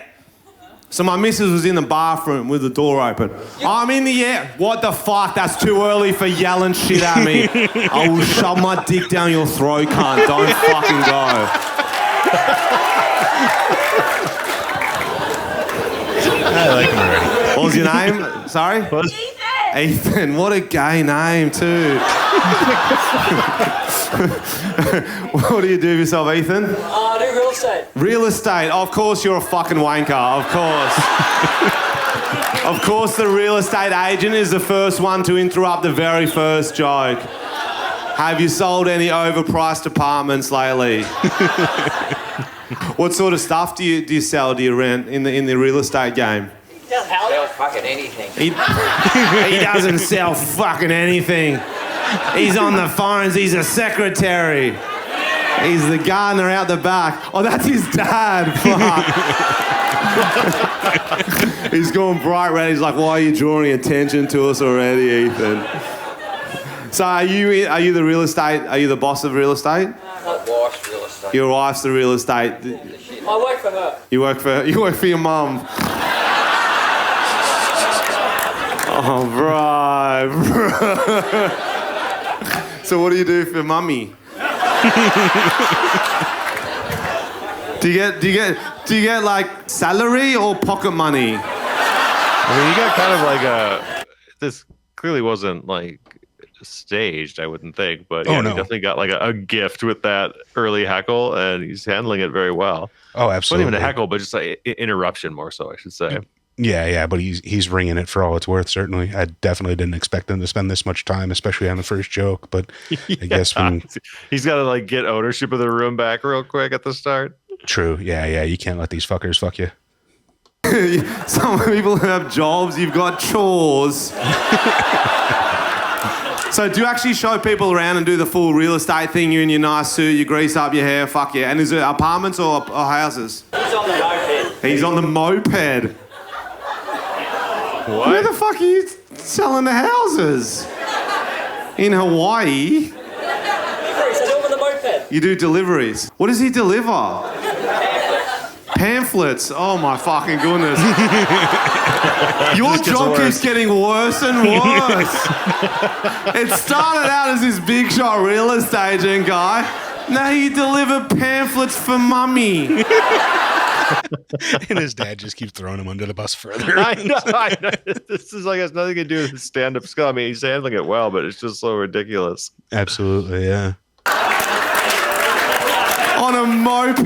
So my missus was in the bathroom with the door open. I'm in the air. What the fuck? That's too early for yelling shit at me. I will shove my dick down your throat, cunt. Don't fucking go. I like him already. What was your name? Sorry? Ethan. What a gay name, too. What do you do with yourself, Ethan? I do real estate. Real estate. Of course you're a fucking wanker. Of course. Of course the real estate agent is the first one to interrupt the very first joke. Have you sold any overpriced apartments lately? What sort of stuff do you sell? Do you rent in the real estate game? He doesn't sell fucking anything. He doesn't sell fucking anything. He's on the phones. He's a secretary. He's the gardener out the back. Oh, that's his dad. Fuck. He's going bright red. He's like, why are you drawing attention to us already, Ethan? So are you the real estate? Are you the boss of real estate? My wife's real estate. Your wife's the real estate. I work for her. You work for your mum. Oh, bro. So what do you do for mummy? Do you get like salary or pocket money? I mean, you got kind of like this clearly wasn't like staged, I wouldn't think, but he definitely got like a gift with that early heckle, and he's handling it very well. Oh, absolutely. Not even a heckle, but just like interruption more so, I should say. Yeah, but he's ringing it for all it's worth, certainly. I definitely didn't expect him to spend this much time, especially on the first joke, but I guess when... He's got to like get ownership of the room back real quick at the start. True, yeah, you can't let these fuckers fuck you. Some people have jobs, you've got chores. So do you actually show people around and do the full real estate thing? You're in your nice suit, you grease up your hair, fuck yeah. And is it apartments or houses? He's on the moped. He's on the moped. What? Where the fuck are you selling the houses? In Hawaii? Deliveries, I do it with a moped. You do deliveries. What does he deliver? Pamphlets. Oh my fucking goodness. Your job keeps getting worse and worse. It started out as this big shot real estate agent guy. Now you deliver pamphlets for mummy. And his dad just keeps throwing him under the bus further. I know. This is like has nothing to do with his stand-up skill. I mean, he's handling it well, but it's just so ridiculous. Absolutely, yeah. On a moped.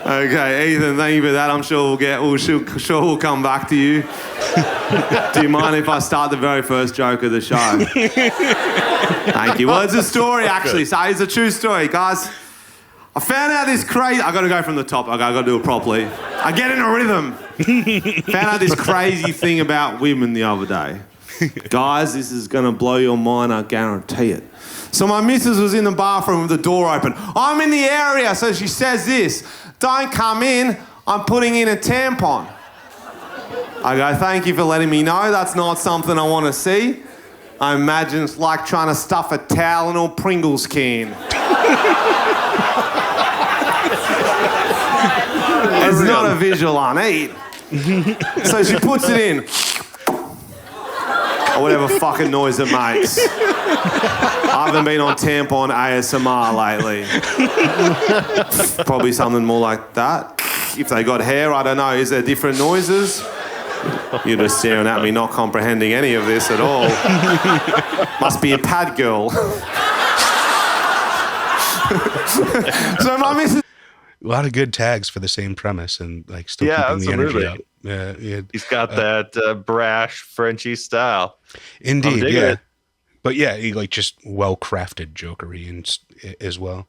Okay, Ethan, thank you for that. I'm sure we'll come back to you. Do you mind if I start the very first joke of the show? Thank you. Well, it's a story, actually. So it's a true story, guys. I found out this crazy... I got to go from the top. I got to do it properly. I get in a rhythm. Found out this crazy thing about women the other day. Guys, this is going to blow your mind, I guarantee it. So my missus was in the bathroom with the door open. I'm in the area, so she says this, don't come in, I'm putting in a tampon. I go, thank you for letting me know, that's not something I want to see. I imagine it's like trying to stuff a towel in a Pringles can. It's not a visual I need. So she puts it in. or whatever fucking noise it makes. I haven't been on tampon ASMR lately. Probably something more like that. If they got hair, I don't know. Is there different noises? You're just staring at me, not comprehending any of this at all. Must be a pad girl. So my missus... A lot of good tags for the same premise and like still keeping the energy up. Yeah, He's got that brash Frenchy style. Indeed, it. But yeah, he like just well-crafted jokery as well.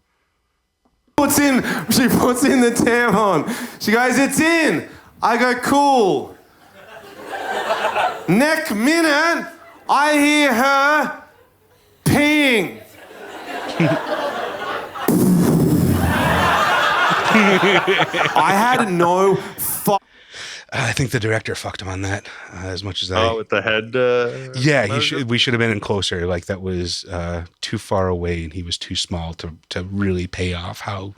She puts in the tampon. She goes, it's in. I go, cool. Next minute, I hear her peeing. I had no I think the director fucked him on that as much as with the head. Yeah, we should have been in closer. Like that was too far away, and he was too small to really pay off how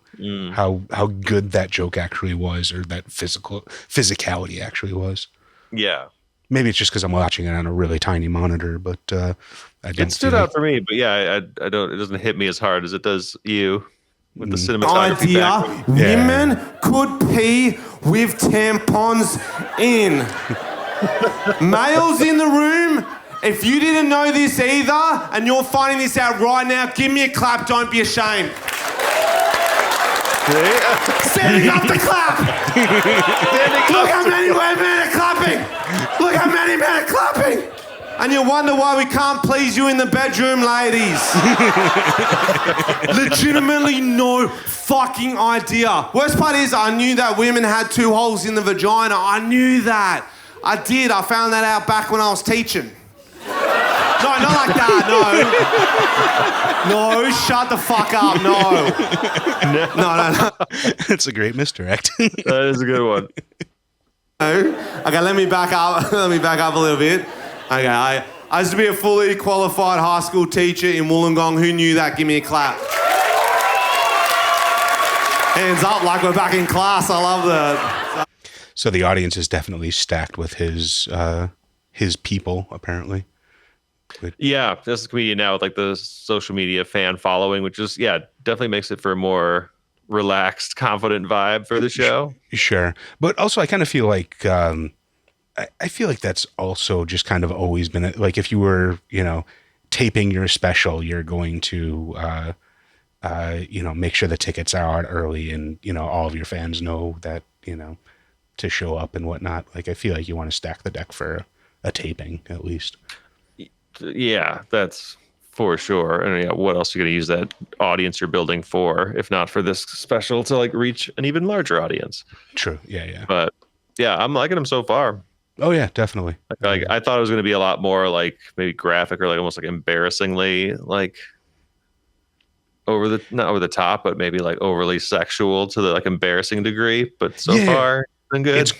good that joke actually was, or that physicality actually was. Yeah. Maybe it's just because I'm watching it on a really tiny monitor, but it stood out for me. But yeah, I don't. It doesn't hit me as hard as it does you. With the cinematography idea, women could pee with tampons in. Males in the room, if you didn't know this either, and you're finding this out right now, give me a clap, don't be ashamed. Standing up to clap. Look how many men are clapping. Look how many men are clapping. And you wonder why we can't please you in the bedroom, ladies. Legitimately no fucking idea. Worst part is I knew that women had 2 holes in the vagina. I knew that. I did. I found that out back when I was teaching. No, not like that, no. No, shut the fuck up, no. No. It's a great misdirect. That is a good one. Okay, let me back up a little bit. Okay, I used to be a fully qualified high school teacher in Wollongong. Who knew that? Give me a clap. Hands up like we're back in class. I love that. So the audience is definitely stacked with his people, apparently. Yeah, this comedian now with like the social media fan following, which is, definitely makes it for a more relaxed, confident vibe for the show. Sure. But also I kind of feel like... I feel like that's also just kind of always been like if you were, taping your special, you're going to, make sure the tickets are out early and, all of your fans know that, to show up and whatnot. Like, I feel like you want to stack the deck for a taping at least. Yeah, that's for sure. And what else are you going to use that audience you're building for, if not for this special to like reach an even larger audience? True. Yeah. But yeah, I'm liking them so far. Oh yeah, definitely. Like I thought it was going to be a lot more like maybe graphic or like almost like embarrassingly like not over the top, but maybe like overly sexual to the like embarrassing degree. But so far, it's been good.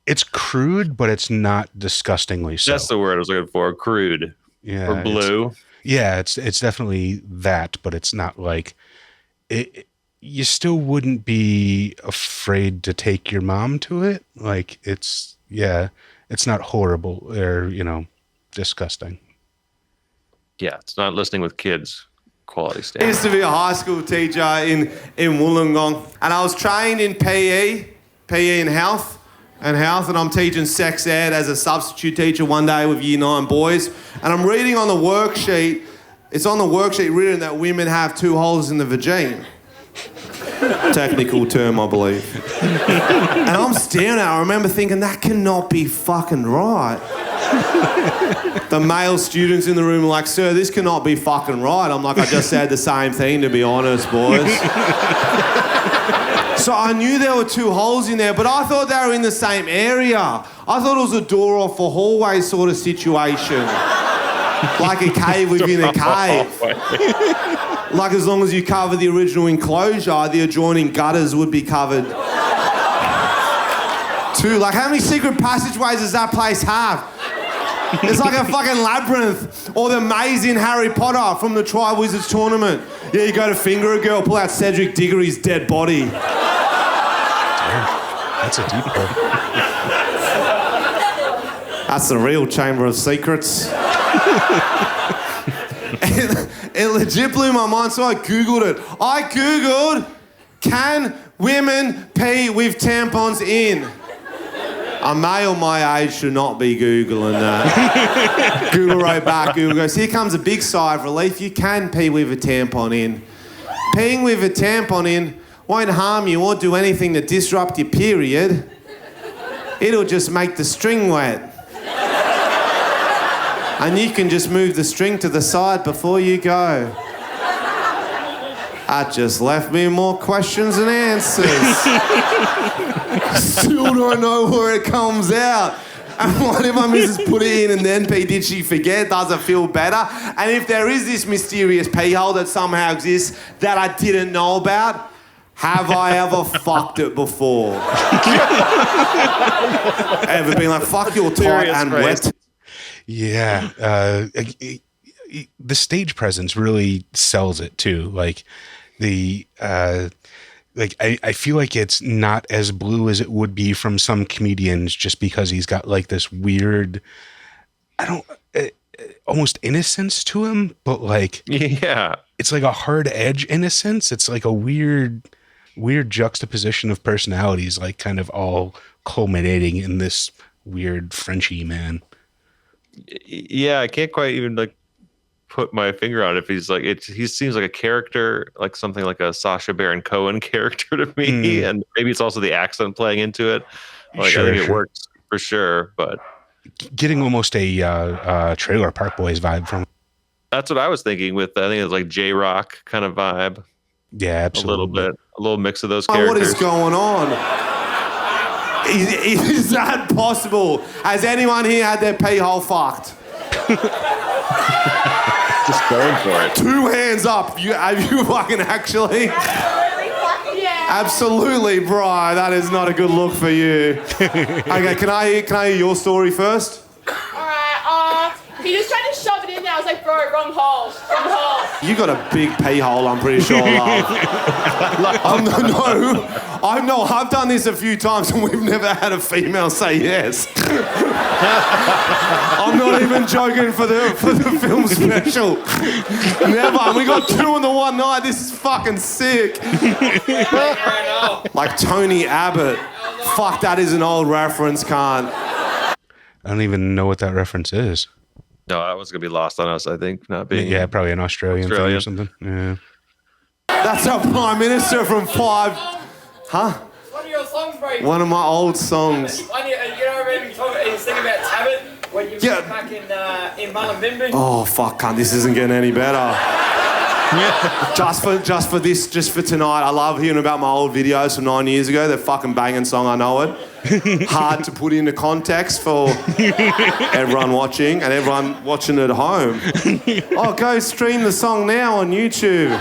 It's crude, but it's not disgustingly so. That's the word I was looking for. Crude. Yeah. Or blue. It's definitely that, but it's not like it. You still wouldn't be afraid to take your mom to it. Like it's not horrible or, disgusting. Yeah, it's not listening with kids quality standard. I used to be a high school teacher in Wollongong, and I was trained in PE and health, and I'm teaching sex ed as a substitute teacher one day with year 9 boys, and I'm reading on the worksheet, it's on the worksheet written that women have 2 holes in the vagina. Technical term, I believe. And I'm staring at it. I remember thinking, that cannot be fucking right. The male students in the room are like, sir, this cannot be fucking right. I'm like, I just said the same thing, to be honest, boys. So I knew there were 2 holes in there, but I thought they were in the same area. I thought it was a door off a hallway sort of situation. Like a cave within a cave. Like as long as you cover the original enclosure, the adjoining gutters would be covered. 2, like how many secret passageways does that place have? It's like a fucking labyrinth or the maze in Harry Potter from the Tri-Wizards tournament. Yeah, you go to finger a girl, pull out Cedric Diggory's dead body. That's a deep hole. That's the real Chamber of Secrets. It legit blew my mind, so I Googled it. I Googled, can women pee with tampons in? A male my age should not be Googling that. Google wrote back, Google goes, here comes a big sigh of relief. You can pee with a tampon in. Peeing with a tampon in won't harm you or do anything to disrupt your period. It'll just make the string wet. And you can just move the string to the side before you go. That just left me more questions than answers. Still don't know where it comes out. And what if my missus put it in and then pee? Did she forget? Does it feel better? And if there is this mysterious pee hole that somehow exists that I didn't know about, have I ever fucked it before? Ever been like, fuck, you're tight and wet? Yeah. The stage presence really sells it too. Like I feel like it's not as blue as it would be from some comedians just because he's got like this weird, almost innocence to him, but like, yeah, it's like a hard edge innocence. It's like a weird juxtaposition of personalities, like kind of all culminating in this weird Frenchy man. Yeah, I can't quite even like put my finger on it. If he's like, he seems like a character, like something like a Sacha Baron Cohen character to me, and maybe it's also the accent playing into it. Like, I think it works for sure, but getting almost a Trailer Park Boys vibe from. That's what I was thinking with. I think it's like J-Rock kind of vibe. Yeah, absolutely. A little mix of those characters. What is going on? Is that possible? Has anyone here had their pee hole fucked? Just going for it. 2 hands up. Have you fucking actually? Absolutely, bro. That is not a good look for you. Okay, can I hear your story first? Alright, he just tried to shove it in there. I was like, bro, wrong hole. You got a big pee hole, I'm pretty sure, love. I've done this a few times and we've never had a female say yes. I'm not even joking for the film special. Never. And we got 2 in the one night. This is fucking sick. Like Tony Abbott. Fuck, that is an old reference, cunt. I don't even know what that reference is. No, that was gonna be lost on us, I think, not being. Yeah, probably an Australian thing or something. Yeah. That's our Prime Minister from 5. Huh? One of your songs, bro. One of my old songs. You know, remember you talking about Tabit when you were back in Mullumbimby? Oh fuck, cunt! This isn't getting any better. Just for tonight, I love hearing about my old videos from 9 years ago. They're fucking banging song, I know it. Hard to put into context for everyone watching and everyone watching at home. Oh, go stream the song now on YouTube. Well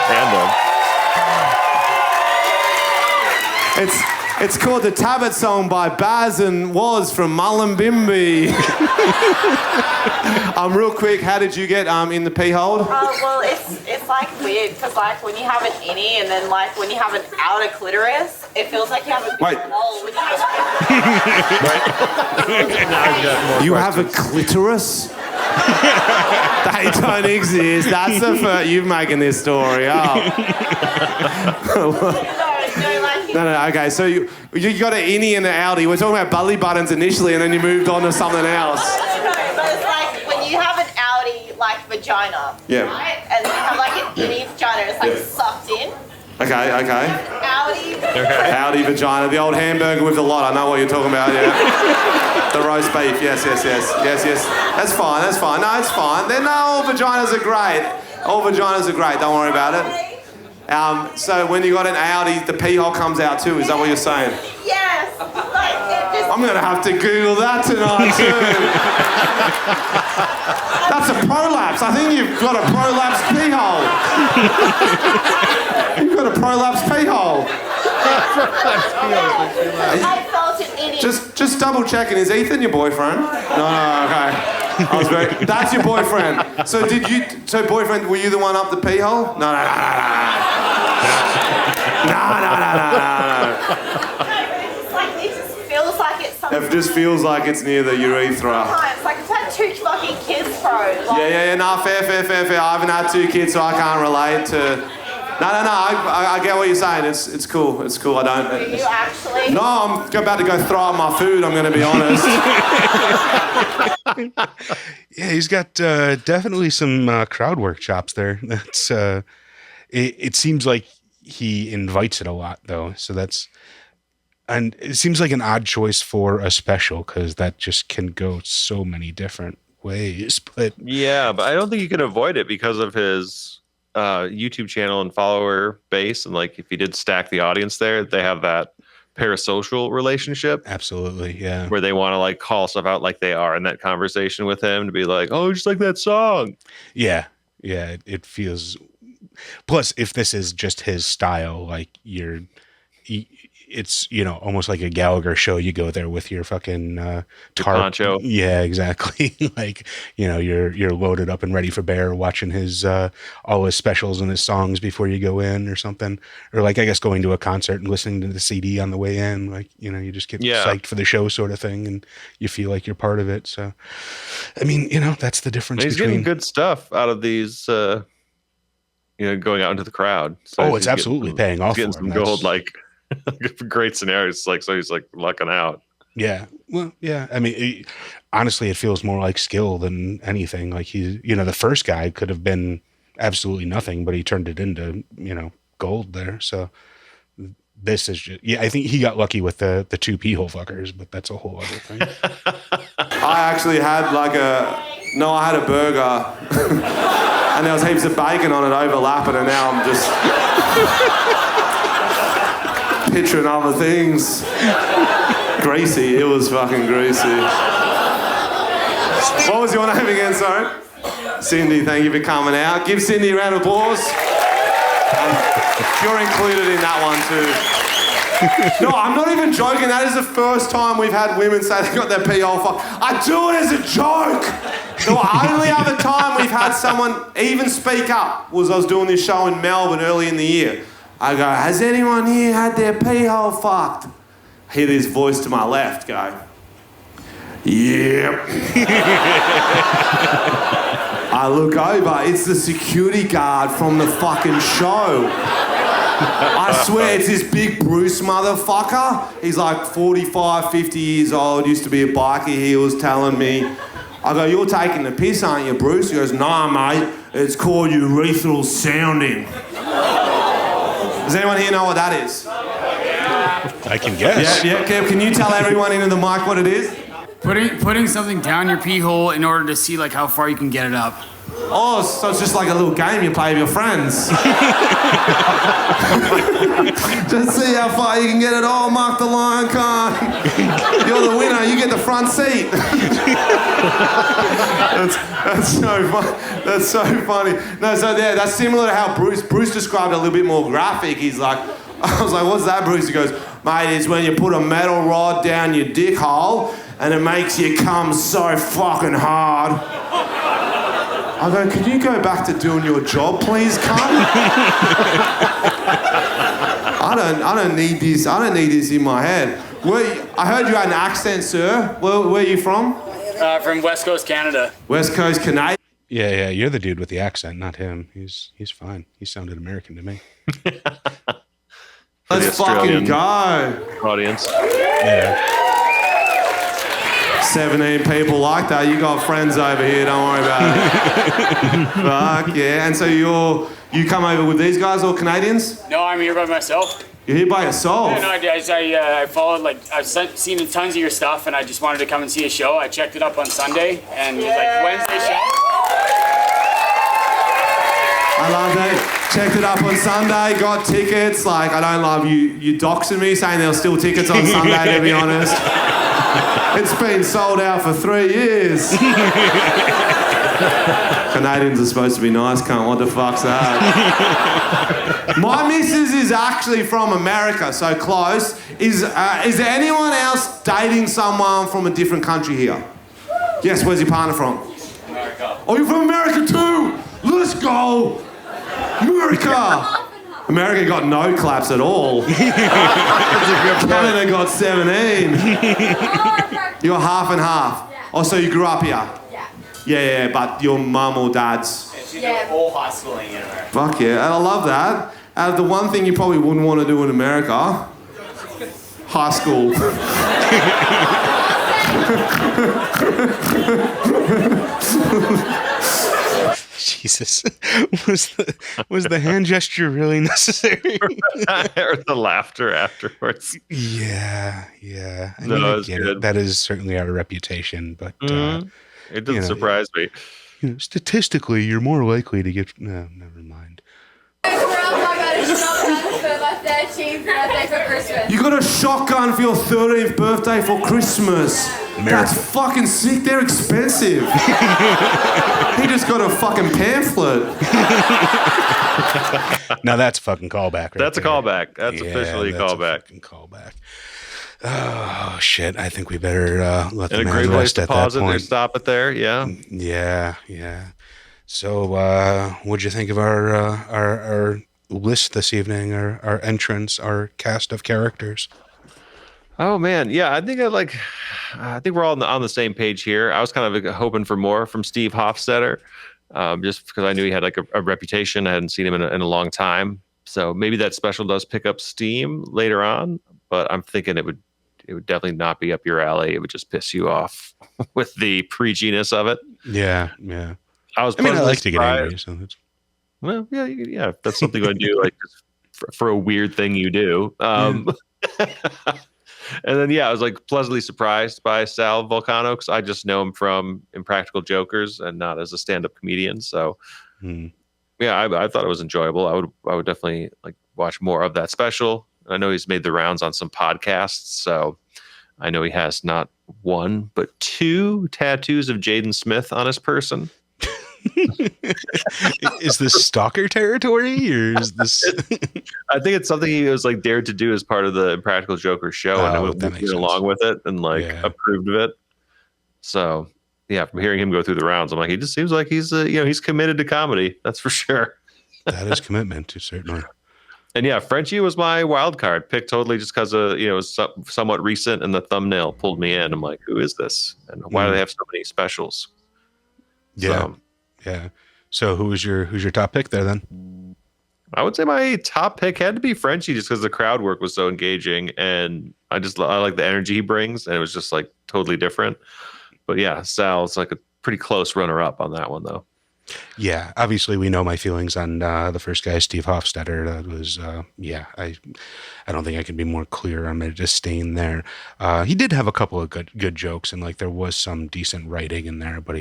handled. It's called the Tabit Song by Baz and Woz from Mullumbimby. Real quick, how did you get in the pee hole? Well, it's like weird because like when you have an innie and then like when you have an outer clitoris, it feels like you have a big hole. When you have a clitoris? They don't exist. That's the first. You're making this story up. No, okay, so you got an innie and an outie. We're talking about belly buttons initially and then you moved on to something else. No, but it's like when you have an outie, like vagina, right? And you have like an innie vagina, it's like sucked in. Okay. Outie vagina, the old hamburger with the lot. I know what you're talking about, yeah. The roast beef, yes. That's fine. No, it's fine. All vaginas are great. All vaginas are great, don't worry about it. So when you got an outie, the pee hole comes out too, is that what you're saying? Yes. I'm going to have to Google that tonight too. That's a prolapse. I think you've got a prolapse pee hole. You've got a prolapse pee hole. I felt it in it. Just double checking. Is Ethan your boyfriend? No, okay. That's your boyfriend. So boyfriend, were you the one up the pee hole? No. It just feels like it's sometimes. It just feels like it's near the urethra. Sometimes, like I've had 2 fucking kids, bro. Like, Yeah. Nah, fair. I haven't had 2 kids, so I can't relate to. No. I get what you're saying. It's cool. I don't. Do you actually? No, I'm about to go throw up my food. I'm going to be honest. Yeah, he's got definitely some crowd work chops there. That's it seems like he invites it a lot though. So and it seems like an odd choice for a special because that just can go so many different ways. But yeah, but I don't think you can avoid it because of his YouTube channel and follower base. And like if he did stack the audience there, they have that parasocial relationship. Absolutely, yeah. Where they want to like call stuff out like they are in that conversation with him to be like, oh, just like that song. Yeah, it feels. Plus, if this is just his style, like it's almost like a Gallagher show. You go there with your fucking poncho. Yeah, exactly. Like you're loaded up and ready for bear, watching his all his specials and his songs before you go in or something. Or like I guess going to a concert and listening to the CD on the way in. Like you just get psyched for the show sort of thing, and you feel like you're part of it. So, I mean, that's the difference. He's getting good stuff out of these. Going out into the crowd. So it's absolutely paying off. Getting some gold, like great scenarios. Like so, he's like lucking out. Yeah. Well, yeah. I mean, honestly, it feels more like skill than anything. Like he's, the first guy could have been absolutely nothing, but he turned it into, gold there. So this is just, I think he got lucky with the 2 pee-hole fuckers, but that's a whole other thing. I actually had I had a burger and there was heaps of bacon on it overlapping, and now I'm just picturing other things. Greasy. It was fucking greasy. What was your name again, sorry? Cindy, thank you for coming out. Give Cindy a round of applause. You're included in that one too. No, I'm not even joking. That is the first time we've had women say they got their pee-hole fuck. I do it as a joke. The only other time we've had someone even speak up was I was doing this show in Melbourne early in the year. I go, has anyone here had their pee-hole fucked? I hear this voice to my left go, yep. I look over, it's the security guard from the fucking show. I swear it's this big Bruce motherfucker. He's like 45, 50 years old, used to be a biker. He was telling me, I go, you're taking the piss, aren't you, Bruce? He goes, nah, mate, it's called urethral sounding. Does anyone here know what that is? I can guess. Yeah, can you tell everyone into the mic what it is? Putting something down your pee hole in order to see like how far you can get it up. Oh, so it's just like a little game you play with your friends. Just see how far you can get it. Oh, Mark the Lion Khan. You're the winner. You get the front seat. That's so fun. That's so funny. No, so yeah, that's similar to how Bruce described it a little bit more graphic. He's like, I was like, what's that, Bruce? He goes, mate, it's when you put a metal rod down your dick hole and it makes you come so fucking hard. I go, could you go back to doing your job, please, cunt? I don't need this. I don't need this in my head. I heard you had an accent, sir. Where are you from? From West Coast Canada. West Coast Canada. Yeah. You're the dude with the accent, not him. He's fine. He sounded American to me. Let's fucking go. Audience. Yeah. 17 people like that. You got friends over here. Don't worry about it. Fuck yeah. And so you come over with these guys, all Canadians? No, I'm here by myself. You're here by yourself? Yeah, no, I followed, I've seen tons of your stuff, and I just wanted to come and see a show. I checked it up on Sunday, and Wednesday show. I love that. Checked it up on Sunday, got tickets. I don't love you doxing me, saying there were still tickets on Sunday, to be honest. It's been sold out for 3 years. Canadians are supposed to be nice, cunt. What the fuck's that? My missus is actually from America, so close. Is there anyone else dating someone from a different country here? Yes, where's your partner from? America. Oh, you're from America too? Let's go! America! America got no claps at all. Canada got 17. You're half and half. Yeah. Oh, so you grew up here? Yeah, but your mum or dad's? And she's doing all high schooling in America. Fuck yeah, and I love that. The one thing you probably wouldn't want to do in America, high school. Jesus, was the hand gesture really necessary? Or the laughter afterwards? Yeah. I No, mean, I it's get good. it. That is certainly our reputation, but It doesn't surprise me. Statistically, you're more likely to get. No, never mind. You got a shotgun for your 13th birthday for Christmas. That's fucking sick. They're expensive. He just got a fucking pamphlet. Now that's a fucking callback. Right That's there. a callback. That's officially a callback. Fucking callback. Oh shit! I think we better let the And a man great place rest to at that pause it or point. stop it there. Yeah. Yeah. So, what'd you think of our list this evening? Our entrance, our cast of characters. Oh man, yeah. I think we're all on the same page here. I was kind of hoping for more from Steve Hofstetter, just because I knew he had like a reputation. I hadn't seen him in a long time, so maybe that special does pick up steam later on. But I'm thinking it would definitely not be up your alley. It would just piss you off with the preachiness of it. Yeah. I like to get angry, so that's. Well, yeah. If that's something I do, like for a weird thing you do. And then, I was like pleasantly surprised by Sal Vulcano because I just know him from Impractical Jokers and not as a stand-up comedian. So, I thought it was enjoyable. I would definitely like watch more of that special. I know he's made the rounds on some podcasts, so I know he has not one but 2 tattoos of Jaden Smith on his person. Is this stalker territory, or is this? I think it's something he was like dared to do as part of the Impractical Joker show, and I went along with it and approved of it. So from hearing him go through the rounds, I'm like, he just seems like he's he's committed to comedy. That's for sure. That is commitment to certainly. And Frenchy was my wild card pick totally just because it was somewhat recent, and the thumbnail pulled me in. I'm like, who is this, and why do they have so many specials? Yeah. So who's your top pick there then? I would say my top pick had to be Frenchy just because the crowd work was so engaging, and I like the energy he brings, and it was just like totally different. But Sal's like a pretty close runner up on that one though. Yeah, obviously we know my feelings on the first guy, Steve Hofstetter. That was, I don't think I can be more clear on my disdain there. He did have a couple of good jokes, and like there was some decent writing in there, but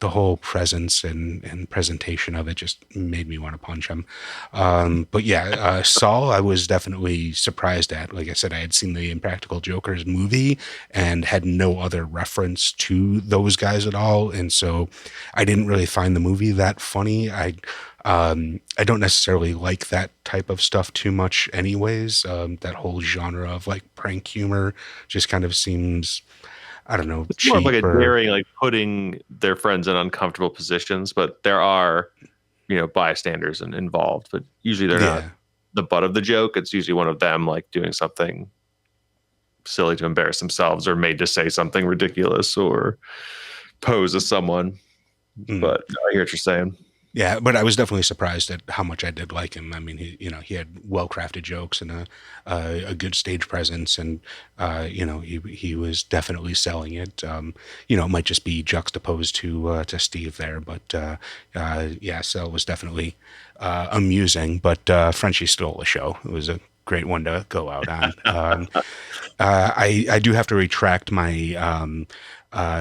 the whole presence and presentation of it just made me want to punch him. But Saul, I was definitely surprised at. Like I said, I had seen the Impractical Jokers movie and had no other reference to those guys at all, and so I didn't really find the movie that funny. I don't necessarily like that type of stuff too much anyways. That whole genre of like prank humor just kind of seems, I don't know, it's more of like a daring, like putting their friends in uncomfortable positions, but there are, bystanders involved, but usually they're not the butt of the joke. It's usually one of them like doing something silly to embarrass themselves or made to say something ridiculous or pose as someone. But I hear what you're saying. Yeah, but I was definitely surprised at how much I did like him. I mean, he had well-crafted jokes and a good stage presence, and he was definitely selling it. It might just be juxtaposed to Steve there, but Sal was definitely amusing. But Frenchy stole the show. It was a great one to go out on. I do have to retract my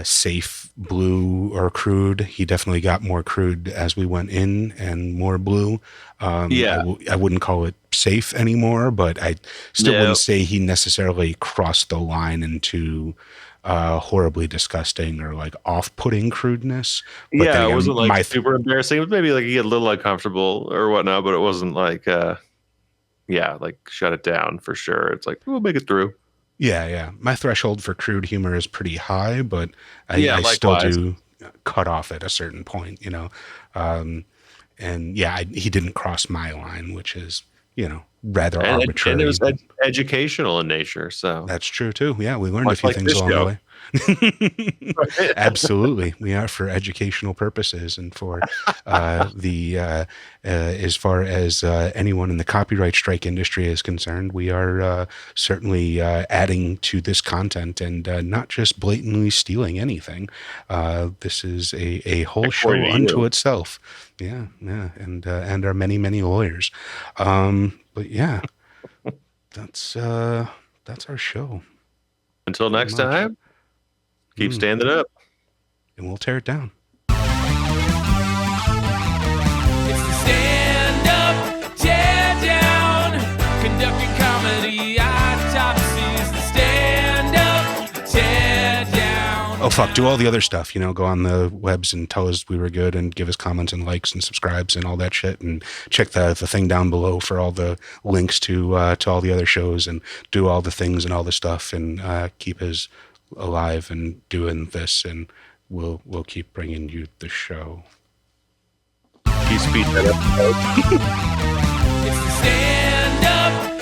safe blue or crude. He definitely got more crude as we went in and more blue. I wouldn't call it safe anymore, but I still wouldn't say he necessarily crossed the line into horribly disgusting or like off-putting crudeness. But it wasn't like super embarrassing. It was maybe like he get a little uncomfortable or whatnot, but it wasn't like like shut it down for sure. It's like we'll make it through. Yeah. My threshold for crude humor is pretty high, but I still do cut off at a certain point, he didn't cross my line, which is rather arbitrary. And it was educational in nature. So that's true too. Yeah, we learned a few things along the way. Absolutely, we are for educational purposes and for as far as anyone in the copyright strike industry is concerned, we are certainly adding to this content and not just blatantly stealing anything. This is a whole show unto itself. Yeah, and our many lawyers. But yeah, that's our show. Until next time. Keep standing up. And we'll tear it down. It's the Stand-Up Teardown. Conducting comedy autopsies. The Stand-Up Teardown. Oh, fuck. Do all the other stuff. Go on the webs and tell us we were good and give us comments and likes and subscribes and all that shit. And check the thing down below for all the links to all the other shows and do all the things and all the stuff and keep us alive and doing this, and we'll keep bringing you the show. You speed that up. It's the Stand-Up